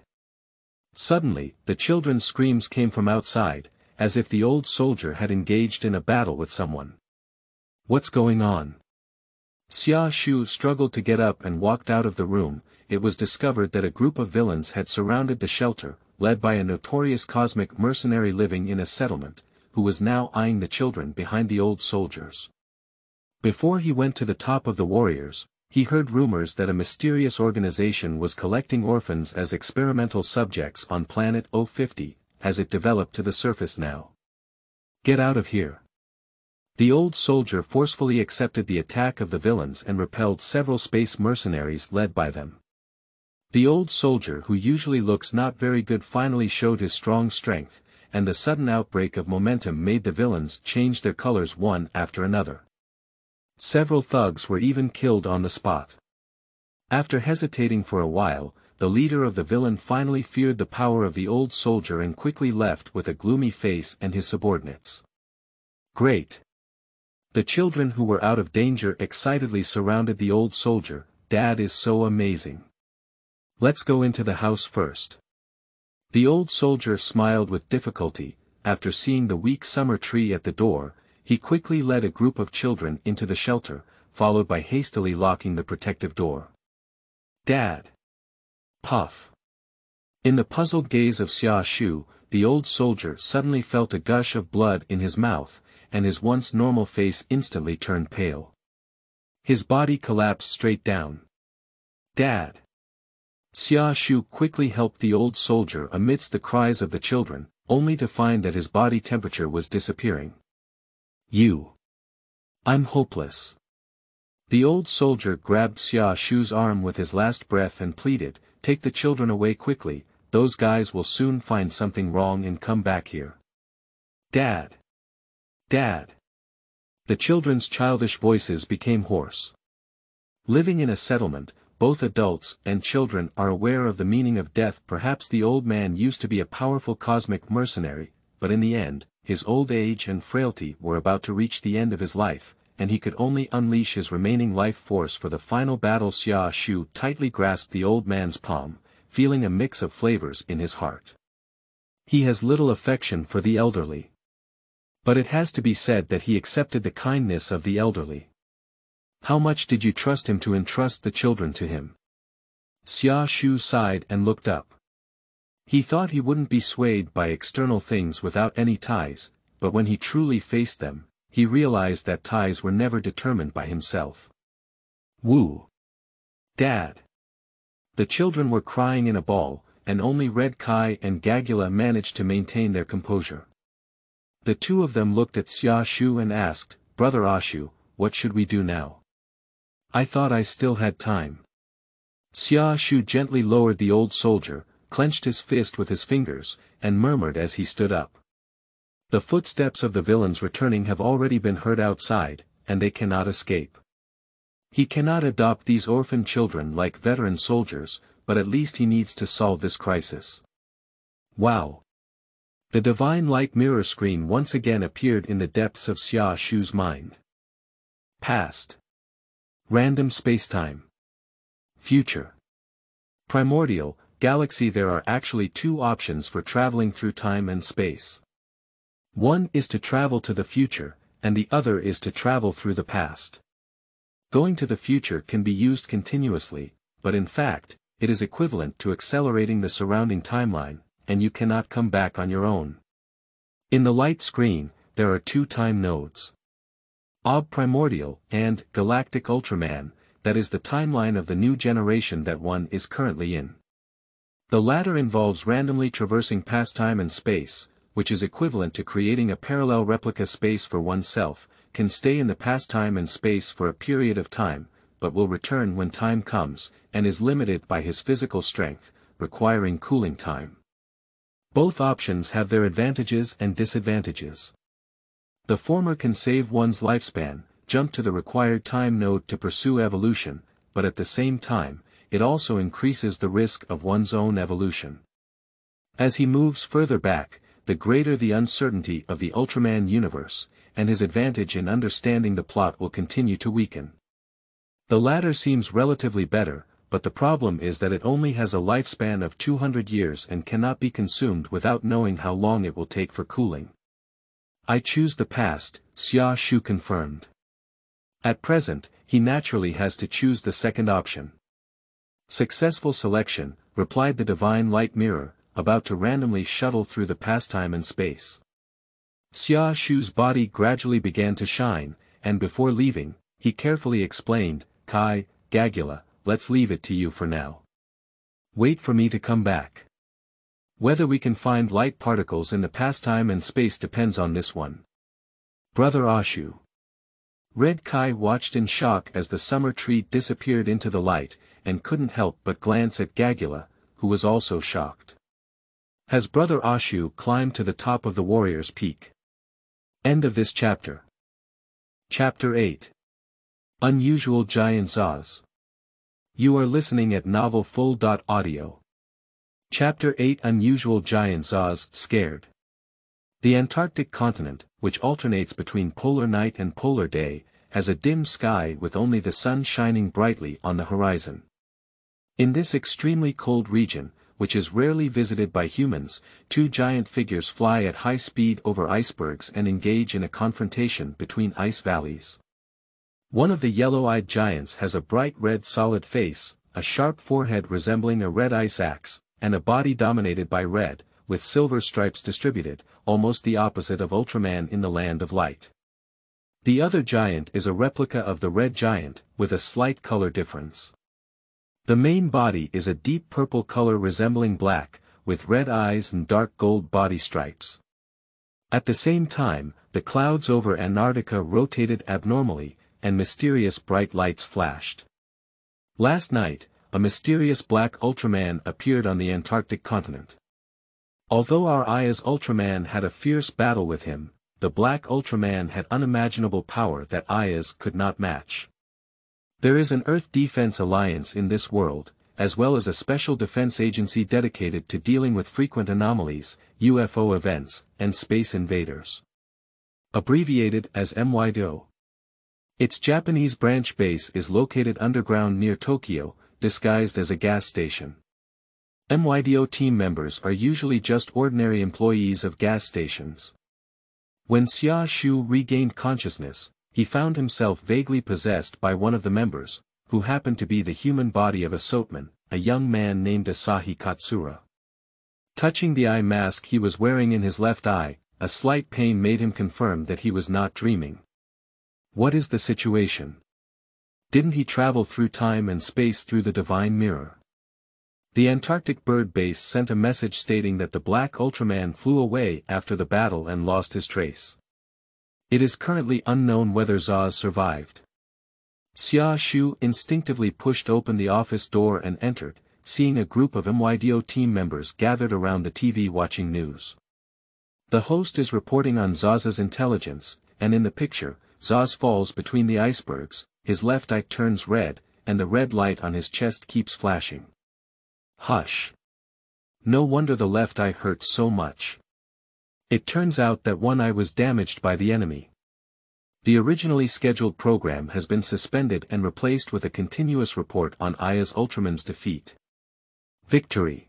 Suddenly, the children's screams came from outside, as if the old soldier had engaged in a battle with someone. What's going on? Xia Shu struggled to get up and walked out of the room. It was discovered that a group of villains had surrounded the shelter, led by a notorious cosmic mercenary living in a settlement, who was now eyeing the children behind the old soldiers. Before he went to the top of the warriors, he heard rumors that a mysterious organization was collecting orphans as experimental subjects on planet 050, has it developed to the surface now? Get out of here. The old soldier forcefully accepted the attack of the villains and repelled several space mercenaries led by them. The old soldier who usually looks not very good finally showed his strong strength, and the sudden outbreak of momentum made the villains change their colors one after another. Several thugs were even killed on the spot. After hesitating for a while, the leader of the villain finally feared the power of the old soldier and quickly left with a gloomy face and his subordinates. Great! The children who were out of danger excitedly surrounded the old soldier. Dad is so amazing. Let's go into the house first. The old soldier smiled with difficulty. After seeing the weak summer tree at the door, he quickly led a group of children into the shelter, followed by hastily locking the protective door. Dad! Puff! In the puzzled gaze of Xia Shu, the old soldier suddenly felt a gush of blood in his mouth, and his once normal face instantly turned pale. His body collapsed straight down. Dad! Xia Shu quickly helped the old soldier amidst the cries of the children, only to find that his body temperature was disappearing. I'm hopeless. The old soldier grabbed Xia Shu's arm with his last breath and pleaded, take the children away quickly, those guys will soon find something wrong and come back here. Dad! Dad! The children's childish voices became hoarse. Living in a settlement, both adults and children are aware of the meaning of death. Perhaps the old man used to be a powerful cosmic mercenary, but in the end, his old age and frailty were about to reach the end of his life, and he could only unleash his remaining life force for the final battle. Xia Shu tightly grasped the old man's palm, feeling a mix of flavors in his heart. He has little affection for the elderly. But it has to be said that he accepted the kindness of the elderly. How much did you trust him to entrust the children to him? Xia Shu sighed and looked up. He thought he wouldn't be swayed by external things without any ties, but when he truly faced them, he realized that ties were never determined by himself. Woo! Dad! The children were crying in a ball, and only Red Kai and Gagula managed to maintain their composure. The two of them looked at Xia Shu and asked, "Brother Ashu, what should we do now?" "I thought I still had time." Xia Shu gently lowered the old soldier, clenched his fist with his fingers, and murmured as he stood up. "The footsteps of the villains returning have already been heard outside, and they cannot escape. He cannot adopt these orphan children like veteran soldiers, but at least he needs to solve this crisis." Wow! The divine light mirror screen once again appeared in the depths of Xia Shu's mind. Past. Random spacetime. Future. Primordial, galaxy. There are actually two options for traveling through time and space. One is to travel to the future, and the other is to travel through the past. Going to the future can be used continuously, but in fact, it is equivalent to accelerating the surrounding timeline, and you cannot come back on your own. In the light screen, there are two time nodes. Ob Primordial and Galactic Ultraman, that is the timeline of the new generation that one is currently in. The latter involves randomly traversing past time and space, which is equivalent to creating a parallel replica space for oneself, can stay in the past time and space for a period of time, but will return when time comes, and is limited by his physical strength, requiring cooling time. Both options have their advantages and disadvantages. The former can save one's lifespan, jump to the required time node to pursue evolution, but at the same time, it also increases the risk of one's own evolution. As he moves further back, the greater the uncertainty of the Ultraman universe, and his advantage in understanding the plot will continue to weaken. The latter seems relatively better, but the problem is that it only has a lifespan of 200 years and cannot be consumed without knowing how long it will take for cooling. "I choose the past," Xia Shu confirmed. At present, he naturally has to choose the second option. "Successful selection," replied the divine light mirror, about to randomly shuttle through the past-time and space. Xia Shu's body gradually began to shine, and before leaving, he carefully explained, "Kai, Gagula, let's leave it to you for now. Wait for me to come back. Whether we can find light particles in the past-time and space depends on this one." "Brother Ashu." Red Kai watched in shock as the summer tree disappeared into the light, and couldn't help but glance at Gagula, who was also shocked. Has Brother Ashu climbed to the top of the warrior's peak? End of this chapter. Chapter 8. Unusual Giant Zaas. You are listening at novelfull.audio. Chapter 8. Unusual Giant Zaas. Scared. The Antarctic continent, which alternates between polar night and polar day, has a dim sky with only the sun shining brightly on the horizon. In this extremely cold region, which is rarely visited by humans, two giant figures fly at high speed over icebergs and engage in a confrontation between ice valleys. One of the yellow-eyed giants has a bright red solid face, a sharp forehead resembling a red ice axe, and a body dominated by red, with silver stripes distributed, almost the opposite of Ultraman in the Land of Light. The other giant is a replica of the red giant, with a slight color difference. The main body is a deep purple color resembling black, with red eyes and dark gold body stripes. At the same time, the clouds over Antarctica rotated abnormally, and mysterious bright lights flashed. Last night, a mysterious black Ultraman appeared on the Antarctic continent. Although our Xia Ultraman had a fierce battle with him, the Black Ultraman had unimaginable power that Xia's could not match. There is an Earth Defense Alliance in this world, as well as a special defense agency dedicated to dealing with frequent anomalies, UFO events, and space invaders. Abbreviated as MYDO. Its Japanese branch base is located underground near Tokyo, disguised as a gas station. MYDO team members are usually just ordinary employees of gas stations. When Xia Shu regained consciousness, he found himself vaguely possessed by one of the members, who happened to be the human body of a soapman, a young man named Asahi Katsura. Touching the eye mask he was wearing in his left eye, a slight pain made him confirm that he was not dreaming. What is the situation? Didn't he travel through time and space through the divine mirror? The Antarctic bird base sent a message stating that the Black Ultraman flew away after the battle and lost his trace. It is currently unknown whether Zaas survived. Xia Shu instinctively pushed open the office door and entered, seeing a group of MYDO team members gathered around the TV watching news. The host is reporting on Zaas's intelligence, and in the picture, Zaas falls between the icebergs, his left eye turns red, and the red light on his chest keeps flashing. Hush. No wonder the left eye hurts so much. It turns out that one eye was damaged by the enemy. The originally scheduled program has been suspended and replaced with a continuous report on Xia Ultraman's defeat. Victory.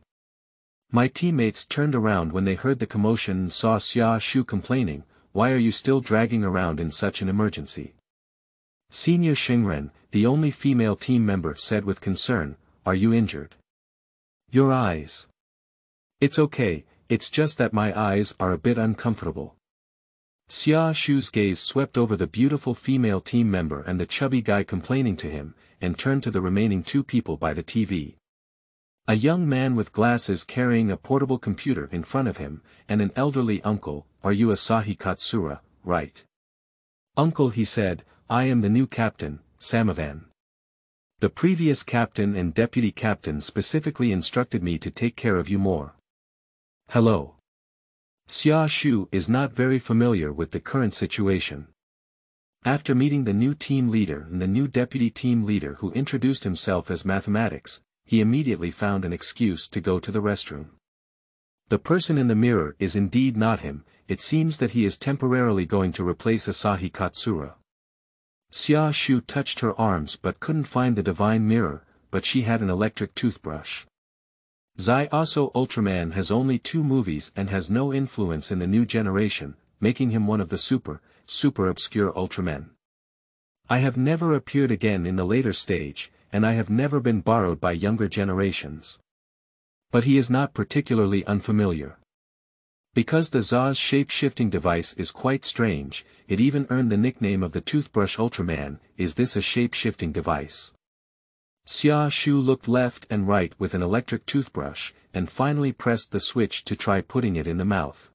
My teammates turned around when they heard the commotion and saw Xia Shu complaining, "Why are you still dragging around in such an emergency?" Xia Shu, the only female team member, said with concern, "Are you injured?" "Your eyes." "It's okay, it's just that my eyes are a bit uncomfortable." Xia Shu's gaze swept over the beautiful female team member and the chubby guy complaining to him, and turned to the remaining two people by the TV. A young man with glasses carrying a portable computer in front of him, and an elderly uncle. "Are you Asahi Katsura, right?" "Uncle," he said, "I am the new captain, Samavan. The previous captain and deputy captain specifically instructed me to take care of you more." "Hello." Xia Shu is not very familiar with the current situation. After meeting the new team leader and the new deputy team leader who introduced himself as mathematics, he immediately found an excuse to go to the restroom. The person in the mirror is indeed not him. It seems that he is temporarily going to replace Asahi Katsura. Xia Shu touched her arms but couldn't find the divine mirror, but she had an electric toothbrush. Xia Ultraman has only 2 movies and has no influence in the new generation, making him one of the super obscure Ultramen. I have never appeared again in the later stage, and I have never been borrowed by younger generations. But he is not particularly unfamiliar. Because the Zaas shape-shifting device is quite strange, it even earned the nickname of the Toothbrush Ultraman. Is this a shape-shifting device? Xia Shu looked left and right with an electric toothbrush, and finally pressed the switch to try putting it in the mouth.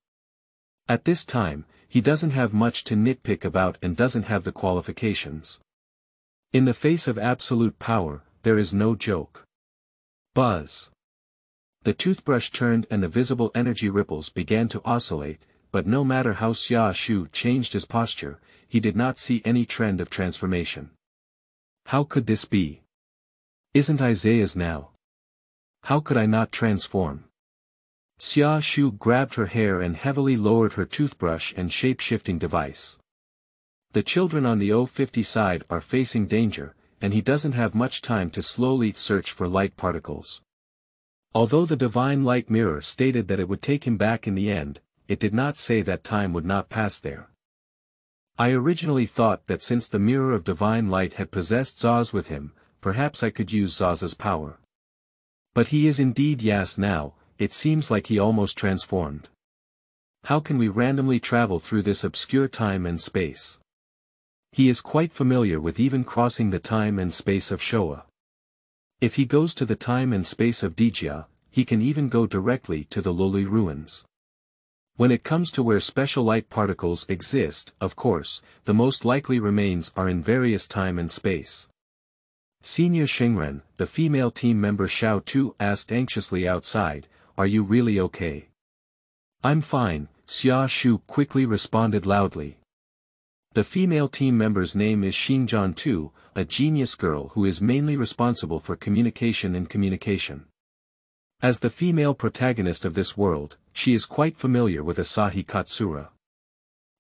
At this time, he doesn't have much to nitpick about and doesn't have the qualifications. In the face of absolute power, there is no joke. Buzz. The toothbrush turned and the visible energy ripples began to oscillate, but no matter how Xia Shu changed his posture, he did not see any trend of transformation. How could this be? Isn't I Zaas now? How could I not transform? Xia Shu grabbed her hair and heavily lowered her toothbrush and shape-shifting device. The children on the 050 side are facing danger, and he doesn't have much time to slowly search for light particles. Although the divine light mirror stated that it would take him back in the end, it did not say that time would not pass there. I originally thought that since the mirror of divine light had possessed Zaas with him, perhaps I could use Zaas's power. But he is indeed Zaas now. It seems like he almost transformed. How can we randomly travel through this obscure time and space? He is quite familiar with even crossing the time and space of Showa. If he goes to the time and space of Dijia, he can even go directly to the Loli ruins. When it comes to where special light particles exist, of course, the most likely remains are in various time and space. Xia Shu, the female team member Xiao Tu, asked anxiously outside, "Are you really okay?" I'm fine, Xia Shu quickly responded loudly. The female team member's name is Xingjian Tu, a genius girl who is mainly responsible for communication and communication. As the female protagonist of this world, she is quite familiar with Asahi Katsura.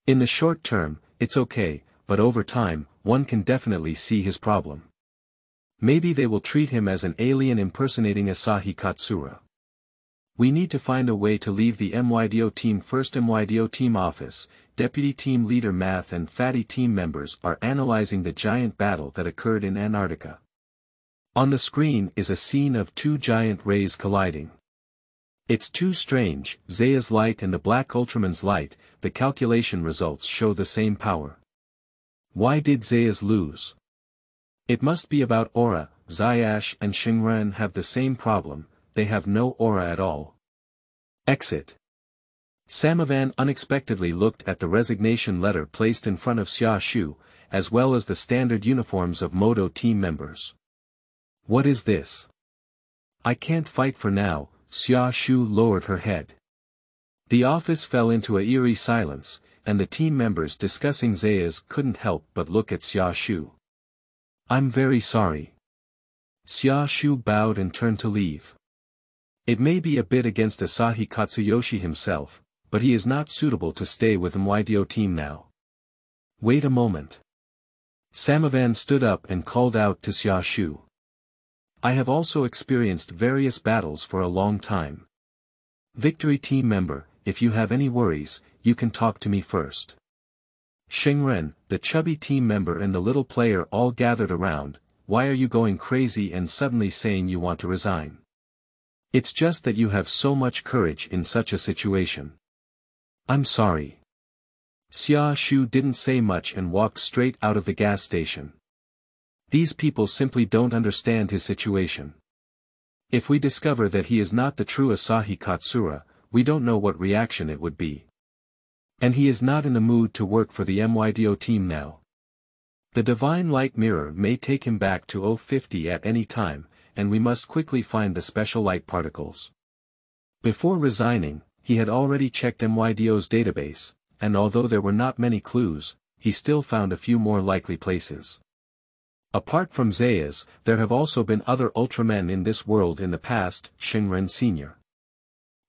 In the short term, it's okay, but over time, one can definitely see his problem. Maybe they will treat him as an alien impersonating Asahi Katsura. We need to find a way to leave the MYDO team. First MYDO team office, Deputy Team Leader Math and Fatty team members are analyzing the giant battle that occurred in Antarctica. On the screen is a scene of two giant rays colliding. It's too strange, Zaya's light and the Black Ultraman's light, the calculation results show the same power. Why did Zaya's lose? It must be about aura. Zayash and Xingren have the same problem, they have no aura at all. Exit. Samavan unexpectedly looked at the resignation letter placed in front of Xia Shu, as well as the standard uniforms of Moto team members. What is this? I can't fight for now, Xia Shu lowered her head. The office fell into a eerie silence, and the team members discussing Zaya's couldn't help but look at Xia Shu. I'm very sorry. Xia Shu bowed and turned to leave. It may be a bit against Asahi Katsuyoshi himself, but he is not suitable to stay with MYDO team now. Wait a moment. Samavan stood up and called out to Xia Shu. I have also experienced various battles for a long time. Victory team member, if you have any worries, you can talk to me first. Xingren, the chubby team member and the little player all gathered around. Why are you going crazy and suddenly saying you want to resign? It's just that you have so much courage in such a situation. I'm sorry. Xia Shu didn't say much and walked straight out of the gas station. These people simply don't understand his situation. If we discover that he is not the true Asahi Katsura, we don't know what reaction it would be. And he is not in the mood to work for the MYDO team now. The divine light mirror may take him back to 050 at any time, and we must quickly find the special light particles. Before resigning, he had already checked MYDO's database, and although there were not many clues, he still found a few more likely places. Apart from Zaya's, there have also been other Ultramen in this world in the past. Xingren Sr.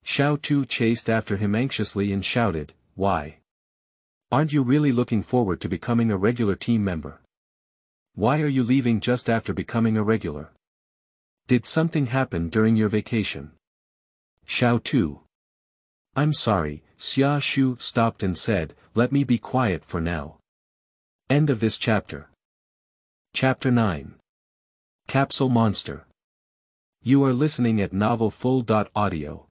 Xiao Tu chased after him anxiously and shouted, "Why? Aren't you really looking forward to becoming a regular team member? Why are you leaving just after becoming a regular? Did something happen during your vacation?" Xiao Tu. I'm sorry, Xia Shu stopped and said, let me be quiet for now. End of this chapter. Chapter 9. Capsule Monster. You are listening at novelfull.audio.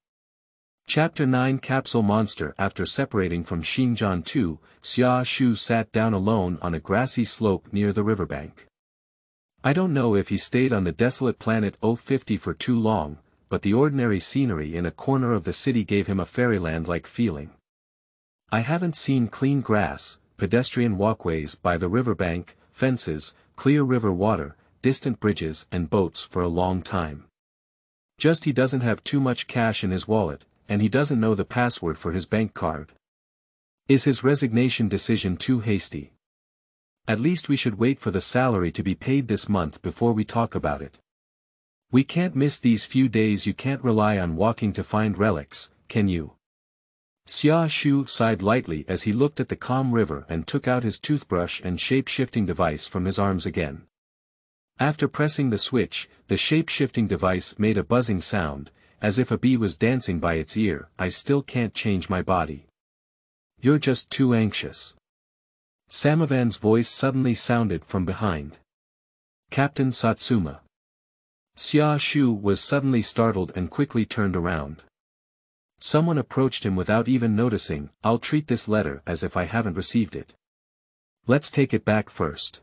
Chapter 9 Capsule Monster. After separating from Xingjian Tu, Xia Shu sat down alone on a grassy slope near the riverbank. I don't know if he stayed on the desolate planet 050 for too long, but the ordinary scenery in a corner of the city gave him a fairyland-like feeling. I haven't seen clean grass, pedestrian walkways by the riverbank, fences, clear river water, distant bridges and boats for a long time. Just he doesn't have too much cash in his wallet, and he doesn't know the password for his bank card. Is his resignation decision too hasty? At least we should wait for the salary to be paid this month before we talk about it. We can't miss these few days. You can't rely on walking to find relics, can you? Xia Shu sighed lightly as he looked at the calm river and took out his toothbrush and shape-shifting device from his arms again. After pressing the switch, the shape-shifting device made a buzzing sound, as if a bee was dancing by its ear. I still can't change my body. You're just too anxious. Samavan's voice suddenly sounded from behind. Captain Satsuma. Xia Shu was suddenly startled and quickly turned around. Someone approached him without even noticing. I'll treat this letter as if I haven't received it. Let's take it back first.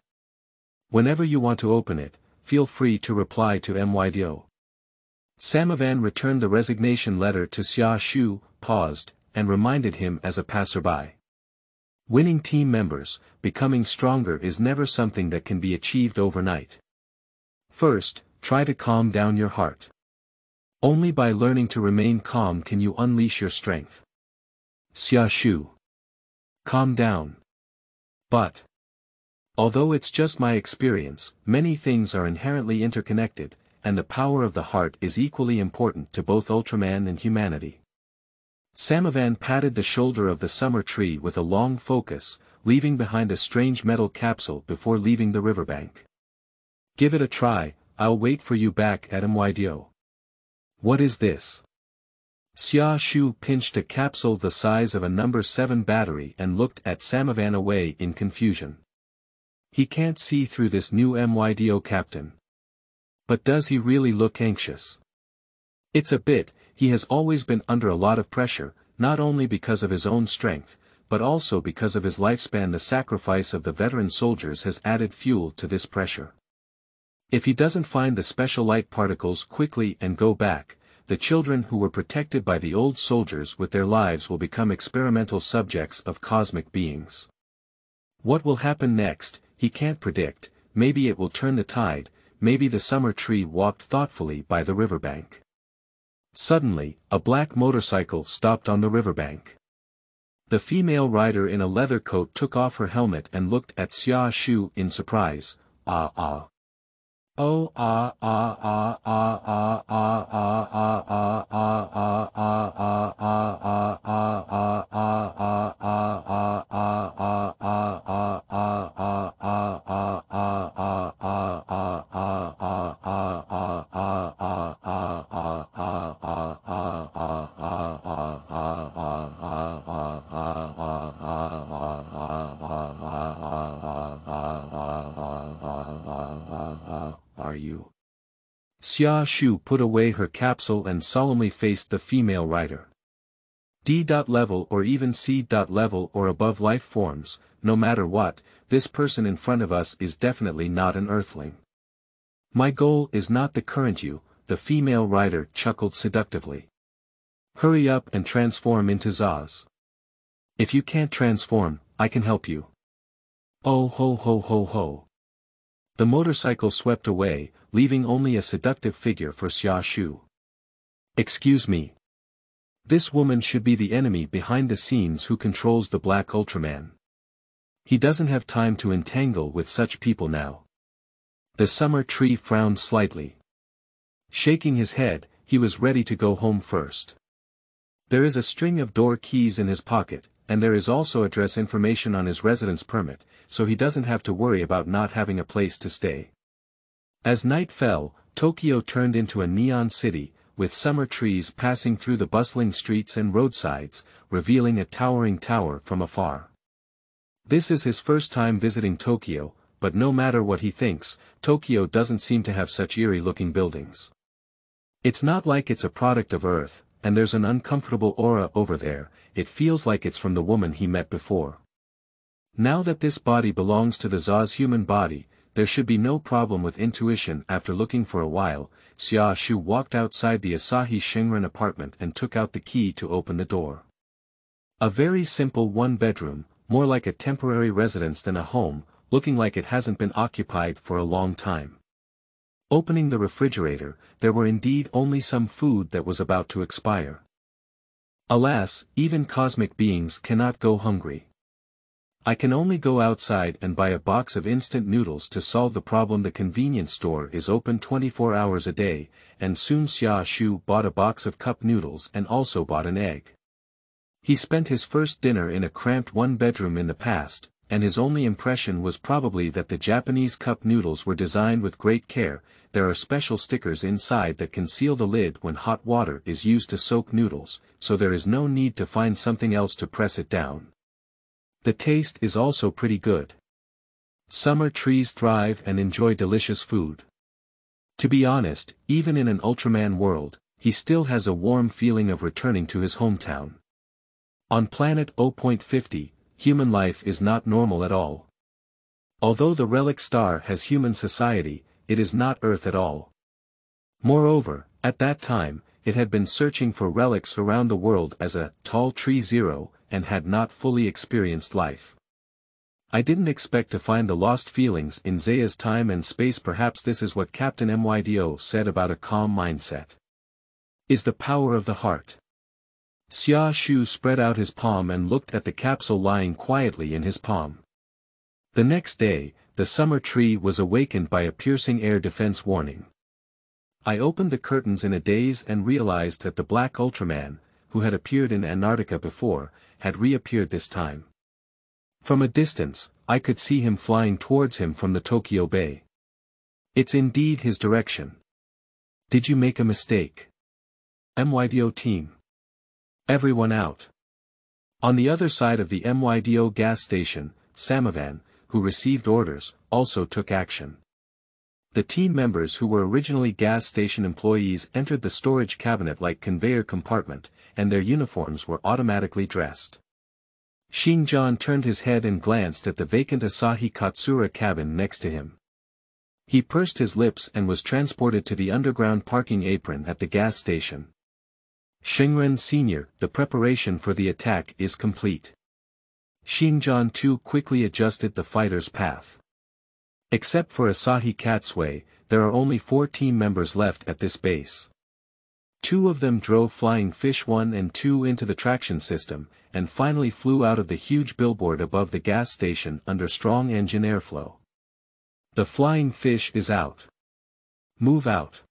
Whenever you want to open it, feel free to reply to MYDO. Samavan returned the resignation letter to Xia Shu, paused, and reminded him as a passerby. Winning team members, becoming stronger is never something that can be achieved overnight. First, try to calm down your heart. Only by learning to remain calm can you unleash your strength. Xia Shu. Calm down. But. Although it's just my experience, many things are inherently interconnected, and the power of the heart is equally important to both Ultraman and humanity. Samavan patted the shoulder of the summer tree with a long focus, leaving behind a strange metal capsule before leaving the riverbank. Give it a try, I'll wait for you back at MYDO. What is this? Xia Shu pinched a capsule the size of a number 7 battery and looked at Samavan away in confusion. He can't see through this new MYDO captain. But does he really look anxious? It's a bit. He has always been under a lot of pressure, not only because of his own strength, but also because of his lifespan. The sacrifice of the veteran soldiers has added fuel to this pressure. If he doesn't find the special light particles quickly and go back, the children who were protected by the old soldiers with their lives will become experimental subjects of cosmic beings. What will happen next, he can't predict. Maybe it will turn the tide, maybe the summer tree walked thoughtfully by the riverbank. Suddenly, a black motorcycle stopped on the riverbank. The female rider in a leather coat took off her helmet and looked at Xia Shu in surprise. Ah ah. Oh ah ah ah ah ah ah ah ah ah ah ah ah ah ah ah ah ah ah Are you? Xia Shu put away her capsule and solemnly faced the female rider. D-level or even C-level or above life forms, no matter what, this person in front of us is definitely not an earthling. My goal is not the current you, the female rider chuckled seductively. Hurry up and transform into Zaas. If you can't transform, I can help you. Oh ho ho ho ho. The motorcycle swept away, leaving only a seductive figure for Xia Shu. Excuse me. This woman should be the enemy behind the scenes who controls the Black Ultraman. He doesn't have time to entangle with such people now. The summer tree frowned slightly. Shaking his head, he was ready to go home first. There is a string of door keys in his pocket, and there is also address information on his residence permit, so he doesn't have to worry about not having a place to stay. As night fell, Tokyo turned into a neon city, with summer trees passing through the bustling streets and roadsides, revealing a towering tower from afar. This is his first time visiting Tokyo, but no matter what he thinks, Tokyo doesn't seem to have such eerie-looking buildings. It's not like it's a product of Earth, and there's an uncomfortable aura over there. It feels like it's from the woman he met before. Now that this body belongs to the Zaas human body, there should be no problem with intuition. After looking for a while, Xia Shu walked outside the Asahi Shinran apartment and took out the key to open the door. A very simple one-bedroom, more like a temporary residence than a home, looking like it hasn't been occupied for a long time. Opening the refrigerator, there were indeed only some food that was about to expire. Alas, even cosmic beings cannot go hungry. I can only go outside and buy a box of instant noodles to solve the problem. The convenience store is open 24 hours a day, and soon Xia Shu bought a box of cup noodles and also bought an egg. He spent his first dinner in a cramped one-bedroom in the past, and his only impression was probably that the Japanese cup noodles were designed with great care. There are special stickers inside that can seal the lid when hot water is used to soak noodles, so there is no need to find something else to press it down. The taste is also pretty good. Summer trees thrive and enjoy delicious food. To be honest, even in an Ultraman world, he still has a warm feeling of returning to his hometown. On planet 0.50, human life is not normal at all. Although the Relic star has human society, it is not Earth at all. Moreover, at that time, it had been searching for relics around the world as a tall tree zero, and had not fully experienced life. I didn't expect to find the lost feelings in Zaya's time and space. Perhaps this is what Captain MYDO said about a calm mindset. Is the power of the heart. Xia Shu spread out his palm and looked at the capsule lying quietly in his palm. The next day, the summer tree was awakened by a piercing air defense warning. I opened the curtains in a daze and realized that the black Ultraman, who had appeared in Antarctica before, had reappeared this time. From a distance, I could see him flying towards him from the Tokyo Bay. It's indeed his direction. Did you make a mistake? MYDO team. Everyone out. On the other side of the MYDO gas station, Samavan, who received orders, also took action. The team members who were originally gas station employees entered the storage cabinet-like conveyor compartment, and their uniforms were automatically dressed. Xinjiang turned his head and glanced at the vacant Asahi Katsura cabin next to him. He pursed his lips and was transported to the underground parking apron at the gas station. Shengren Sr., the preparation for the attack is complete. Xinjiang too quickly adjusted the fighter's path. Except for Asahi Katsue, there are only 4 team members left at this base. 2 of them drove Flying Fish 1 and 2 into the traction system, and finally flew out of the huge billboard above the gas station under strong engine airflow. The Flying Fish is out. Move out.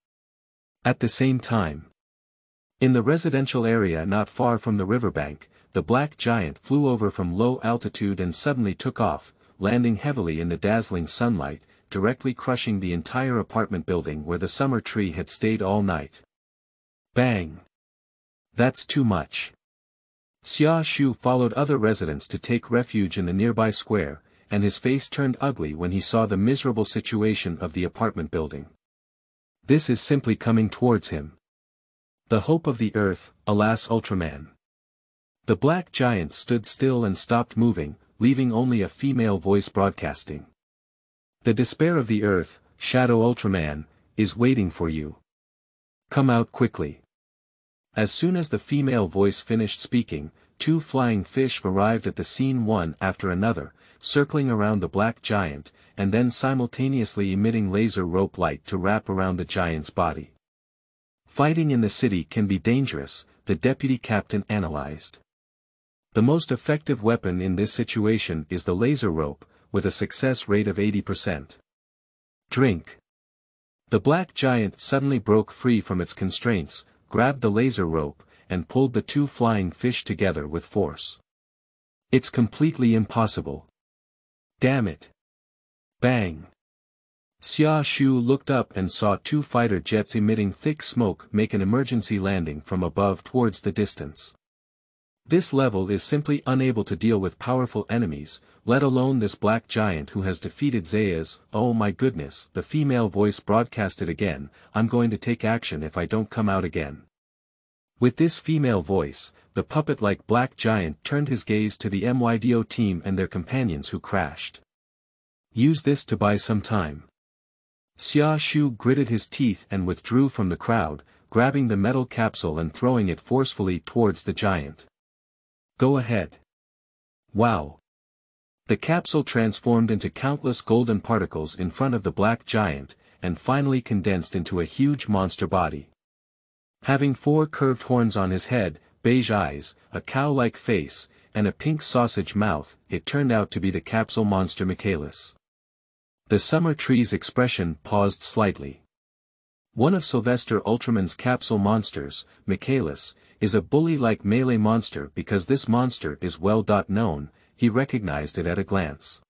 At the same time. In the residential area not far from the riverbank, the black giant flew over from low altitude and suddenly took off, landing heavily in the dazzling sunlight, directly crushing the entire apartment building where the summer tree had stayed all night. Bang! That's too much. Xia Shu followed other residents to take refuge in the nearby square, and his face turned ugly when he saw the miserable situation of the apartment building. This is simply coming towards him. The hope of the earth, alas Ultraman. The black giant stood still and stopped moving, leaving only a female voice broadcasting. The despair of the earth, Shadow Ultraman, is waiting for you. Come out quickly. As soon as the female voice finished speaking, 2 flying fish arrived at the scene one after another, circling around the black giant, and then simultaneously emitting laser rope light to wrap around the giant's body. Fighting in the city can be dangerous, the deputy captain analyzed. The most effective weapon in this situation is the laser rope, with a success rate of 80%. Drink. The black giant suddenly broke free from its constraints, grabbed the laser rope, and pulled the 2 flying fish together with force. It's completely impossible. Damn it. Bang. Xia Shu looked up and saw 2 fighter jets emitting thick smoke make an emergency landing from above towards the distance. This level is simply unable to deal with powerful enemies, let alone this black giant who has defeated Zaas. Oh my goodness, the female voice broadcasted again, I'm going to take action if I don't come out again. With this female voice, the puppet-like black giant turned his gaze to the MYDO team and their companions who crashed. Use this to buy some time. Xia Shu gritted his teeth and withdrew from the crowd, grabbing the metal capsule and throwing it forcefully towards the giant. Go ahead. Wow. The capsule transformed into countless golden particles in front of the black giant, and finally condensed into a huge monster body. Having 4 curved horns on his head, beige eyes, a cow-like face, and a pink sausage mouth, it turned out to be the capsule monster Michaelis. The summer tree's expression paused slightly. One of Sylvester Ultraman's capsule monsters, Michaelis, is a bully-like melee monster because this monster is well known, he recognized it at a glance.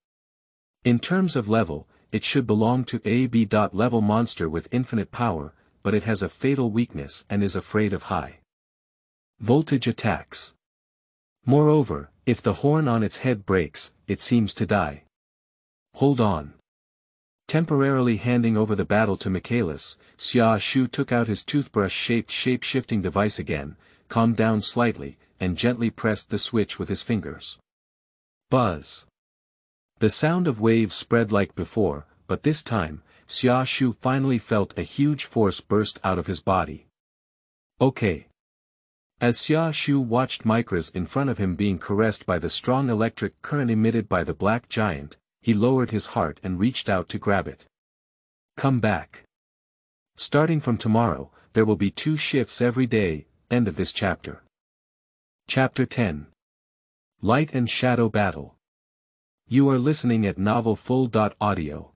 In terms of level, it should belong to a B-level monster with infinite power, but it has a fatal weakness and is afraid of high voltage attacks. Moreover, if the horn on its head breaks, it seems to die. Hold on. Temporarily handing over the battle to Michaelis, Xia Shu took out his toothbrush-shaped shape-shifting device again, calmed down slightly, and gently pressed the switch with his fingers. Buzz. The sound of waves spread like before, but this time, Xia Shu finally felt a huge force burst out of his body. Okay. As Xia Shu watched micras in front of him being caressed by the strong electric current emitted by the black giant, he lowered his heart and reached out to grab it. Come back. Starting from tomorrow, there will be 2 shifts every day, end of this chapter. Chapter 10. Light and Shadow Battle. You are listening at Novel Full. Audio.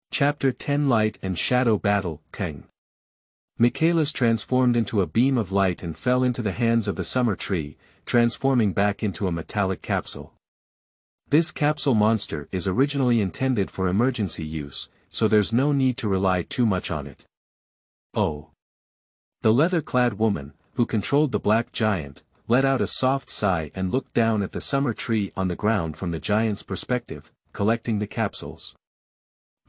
Chapter 10. Light and Shadow Battle. Kang. Michaelis transformed into a beam of light and fell into the hands of the summer tree, transforming back into a metallic capsule. This capsule monster is originally intended for emergency use, so there's no need to rely too much on it. Oh. The leather-clad woman, who controlled the black giant, let out a soft sigh and looked down at the summer tree on the ground from the giant's perspective, collecting the capsules.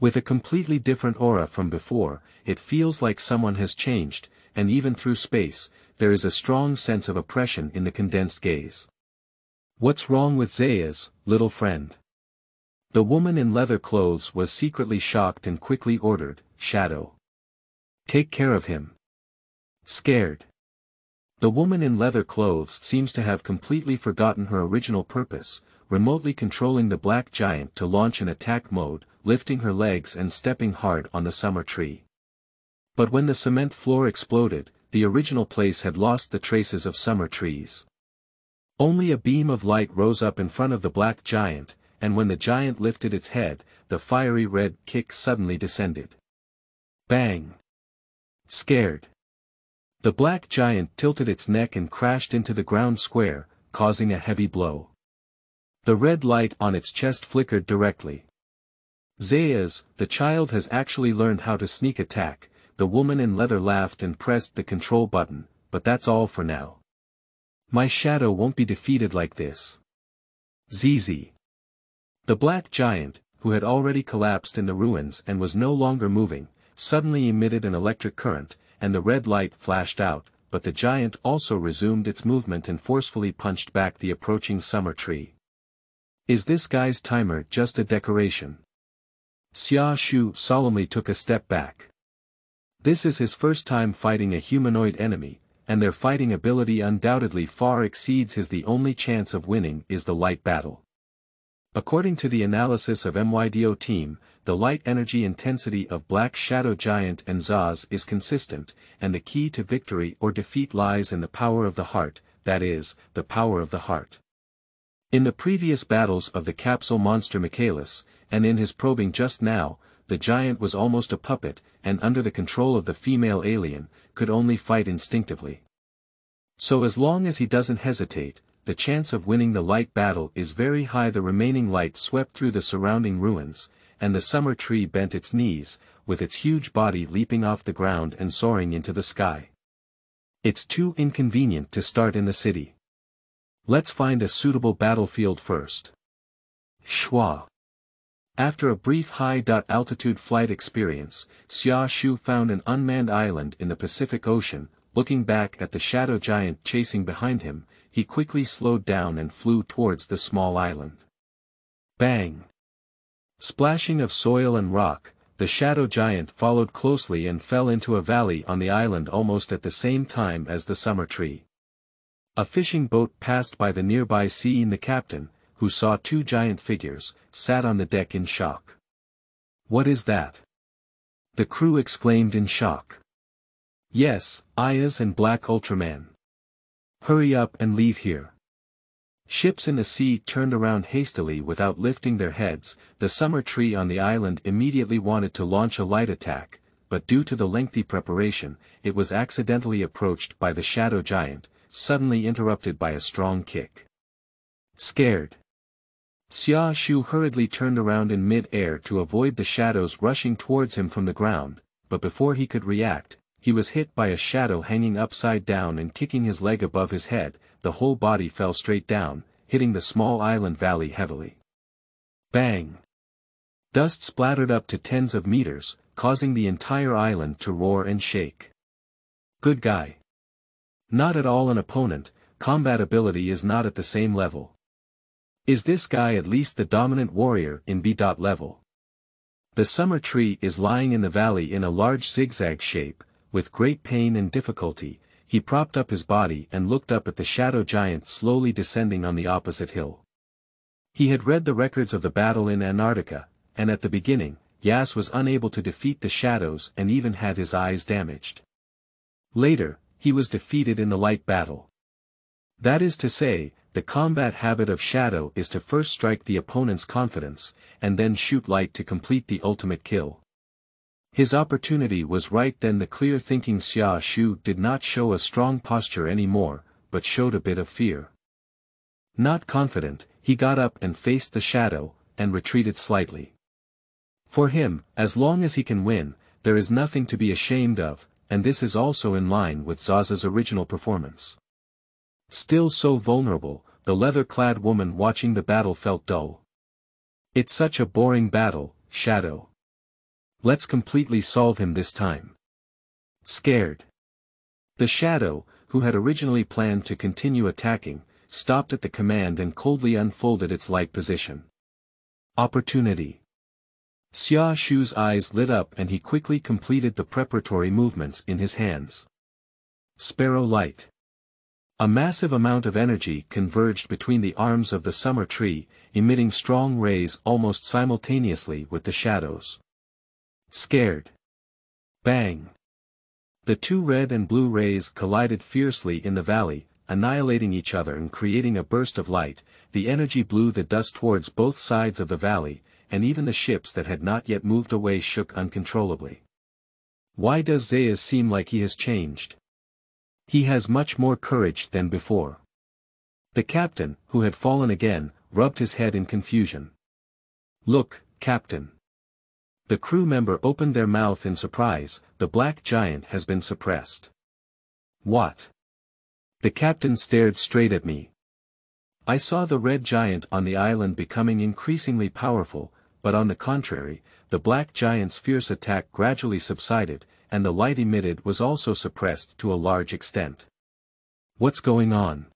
With a completely different aura from before, it feels like someone has changed, and even through space, there is a strong sense of oppression in the condensed gaze. What's wrong with Zaas, little friend? The woman in leather clothes was secretly shocked and quickly ordered, Shadow. Take care of him. Scared. The woman in leather clothes seems to have completely forgotten her original purpose, remotely controlling the black giant to launch an attack mode, lifting her legs and stepping hard on the summer tree. But when the cement floor exploded, the original place had lost the traces of summer trees. Only a beam of light rose up in front of the black giant, and when the giant lifted its head, the fiery red kick suddenly descended. Bang! Scared. The black giant tilted its neck and crashed into the ground square, causing a heavy blow. The red light on its chest flickered directly. Zaas, the child has actually learned how to sneak attack. The woman in leather laughed and pressed the control button, but that's all for now. My shadow won't be defeated like this. ZZ. The black giant, who had already collapsed in the ruins and was no longer moving, suddenly emitted an electric current, and the red light flashed out, but the giant also resumed its movement and forcefully punched back the approaching summer tree. Is this guy's timer just a decoration? Xia Shu solemnly took a step back. This is his first time fighting a humanoid enemy, and their fighting ability undoubtedly far exceeds his. The only chance of winning is the light battle. According to the analysis of MYDO team, the light energy intensity of Black Shadow Giant and Zaas is consistent, and the key to victory or defeat lies in the power of the heart, that is, the power of the heart. In the previous battles of the capsule monster Michaelis, and in his probing just now, the giant was almost a puppet, and under the control of the female alien, could only fight instinctively. So as long as he doesn't hesitate, the chance of winning the light battle is very high. The remaining light swept through the surrounding ruins, and the summer tree bent its knees, with its huge body leaping off the ground and soaring into the sky. It's too inconvenient to start in the city. Let's find a suitable battlefield first. Schwa. After a brief high-altitude flight experience, Xia Shu found an unmanned island in the Pacific Ocean. Looking back at the shadow giant chasing behind him, he quickly slowed down and flew towards the small island. Bang! Splashing of soil and rock, the shadow giant followed closely and fell into a valley on the island almost at the same time as the summer tree. A fishing boat passed by the nearby sea, and the captain, who saw two giant figures, sat on the deck in shock. What is that? The crew exclaimed in shock. Yes, Ayaz and Black Ultraman. Hurry up and leave here. Ships in the sea turned around hastily without lifting their heads. The summer tree on the island immediately wanted to launch a light attack, but due to the lengthy preparation, it was accidentally approached by the shadow giant, suddenly interrupted by a strong kick. Scared. Xia Shu hurriedly turned around in mid-air to avoid the shadows rushing towards him from the ground, but before he could react, he was hit by a shadow hanging upside down and kicking his leg above his head. The whole body fell straight down, hitting the small island valley heavily. Bang! Dust splattered up to tens of meters, causing the entire island to roar and shake. Good guy. Not at all an opponent. Combat ability is not at the same level. Is this guy at least the dominant warrior in B. level? The summer tree is lying in the valley in a large zigzag shape. With great pain and difficulty, he propped up his body and looked up at the shadow giant slowly descending on the opposite hill. He had read the records of the battle in Antarctica, and at the beginning, Zaas was unable to defeat the shadows and even had his eyes damaged. Later, he was defeated in the light battle. That is to say, the combat habit of Shadow is to first strike the opponent's confidence, and then shoot light to complete the ultimate kill. His opportunity was right then. The clear-thinking Xia Shu did not show a strong posture anymore, but showed a bit of fear. Not confident, he got up and faced the Shadow, and retreated slightly. For him, as long as he can win, there is nothing to be ashamed of, and this is also in line with Zaas's original performance. Still so vulnerable, the leather-clad woman watching the battle felt dull. It's such a boring battle, Shadow. Let's completely solve him this time. Scared. The Shadow, who had originally planned to continue attacking, stopped at the command and coldly unfolded its light position. Opportunity. Xia Shu's eyes lit up and he quickly completed the preparatory movements in his hands. Sparrow light. A massive amount of energy converged between the arms of the summer tree, emitting strong rays almost simultaneously with the shadows. Scared. Bang. The two red and blue rays collided fiercely in the valley, annihilating each other and creating a burst of light. The energy blew the dust towards both sides of the valley, and even the ships that had not yet moved away shook uncontrollably. Why does Zaas seem like he has changed? He has much more courage than before. The captain, who had fallen again, rubbed his head in confusion. Look, Captain. The crew member opened their mouth in surprise. The black giant has been suppressed. What? The captain stared straight at me. I saw the red giant on the island becoming increasingly powerful, but on the contrary, the black giant's fierce attack gradually subsided, and the light emitted was also suppressed to a large extent. What's going on?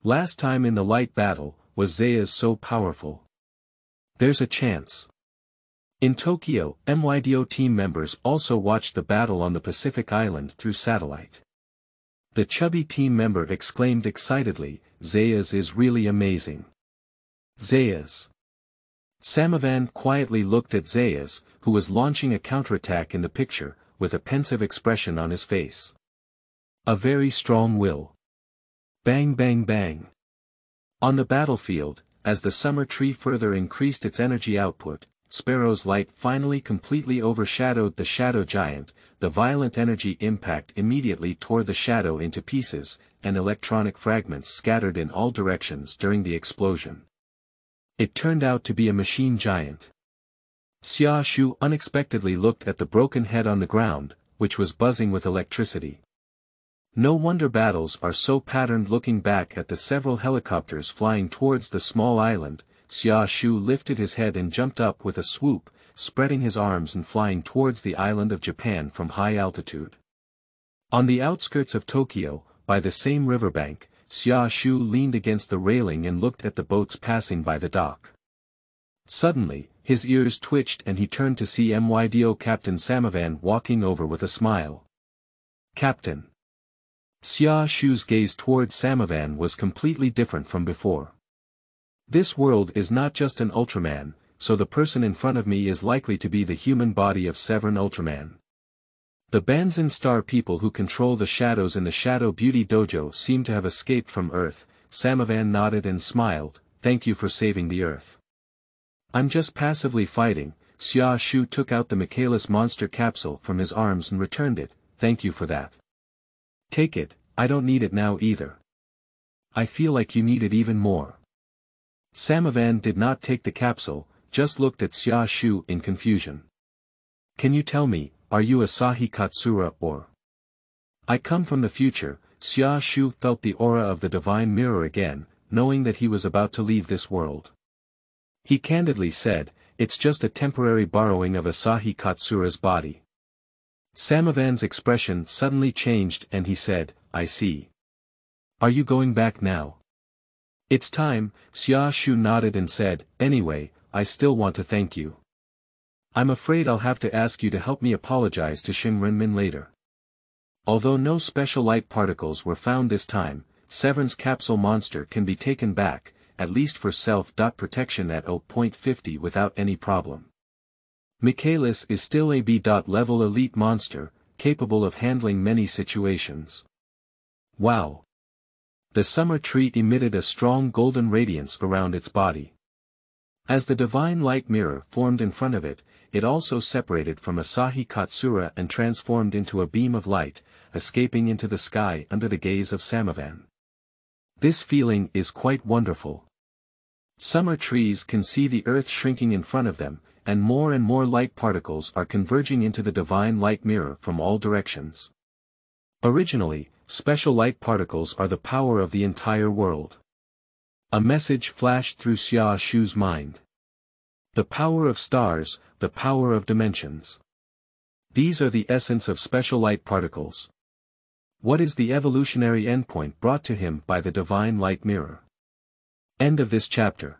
Last time in the light battle, was Zaas so powerful? There's a chance. In Tokyo, MYDO team members also watched the battle on the Pacific Island through satellite. The chubby team member exclaimed excitedly, Zaas is really amazing. Zaas. Samavan quietly looked at Zaas, who was launching a counterattack in the picture, with a pensive expression on his face. A very strong will. Bang bang bang. On the battlefield, as the summer tree further increased its energy output, Sparrow's light finally completely overshadowed the shadow giant. The violent energy impact immediately tore the shadow into pieces, and electronic fragments scattered in all directions during the explosion. It turned out to be a machine giant. Xia Shu unexpectedly looked at the broken head on the ground, which was buzzing with electricity. No wonder battles are so patterned. Looking back at the several helicopters flying towards the small island, Xia Shu lifted his head and jumped up with a swoop, spreading his arms and flying towards the island of Japan from high altitude. On the outskirts of Tokyo, by the same riverbank, Xia Shu leaned against the railing and looked at the boats passing by the dock. Suddenly, his ears twitched and he turned to see MYDO Captain Samavan walking over with a smile. Captain. Xia Shu's gaze towards Samavan was completely different from before. This world is not just an Ultraman, so the person in front of me is likely to be the human body of Severin Ultraman. The Banzan Star people who control the shadows in the Shadow Beauty Dojo seem to have escaped from Earth. Samavan nodded and smiled, thank you for saving the Earth. I'm just passively fighting. Xia Shu took out the Michaelis monster capsule from his arms and returned it, thank you for that. Take it, I don't need it now either. I feel like you need it even more. Samavan did not take the capsule, just looked at Xia Shu in confusion. Can you tell me, are you Asahi Katsura or? I come from the future. Xia Shu felt the aura of the divine mirror again, knowing that he was about to leave this world. He candidly said, it's just a temporary borrowing of Asahi Katsura's body. Samavan's expression suddenly changed and he said, I see. Are you going back now? It's time. Xia Shu nodded and said, anyway, I still want to thank you. I'm afraid I'll have to ask you to help me apologize to Shinrinmin later. Although no special light particles were found this time, Severin's capsule monster can be taken back, at least for self-protection at 0.50 without any problem. Michaelis is still a B.level elite monster, capable of handling many situations. Wow. The summer tree emitted a strong golden radiance around its body. As the divine light mirror formed in front of it, it also separated from Asahi Katsura and transformed into a beam of light, escaping into the sky under the gaze of Samavan. This feeling is quite wonderful. Summer trees can see the earth shrinking in front of them, and more light particles are converging into the divine light mirror from all directions. Originally, special light particles are the power of the entire world. A message flashed through Xia Shu's mind. The power of stars, the power of dimensions. These are the essence of special light particles. What is the evolutionary endpoint brought to him by the divine light mirror? End of this chapter.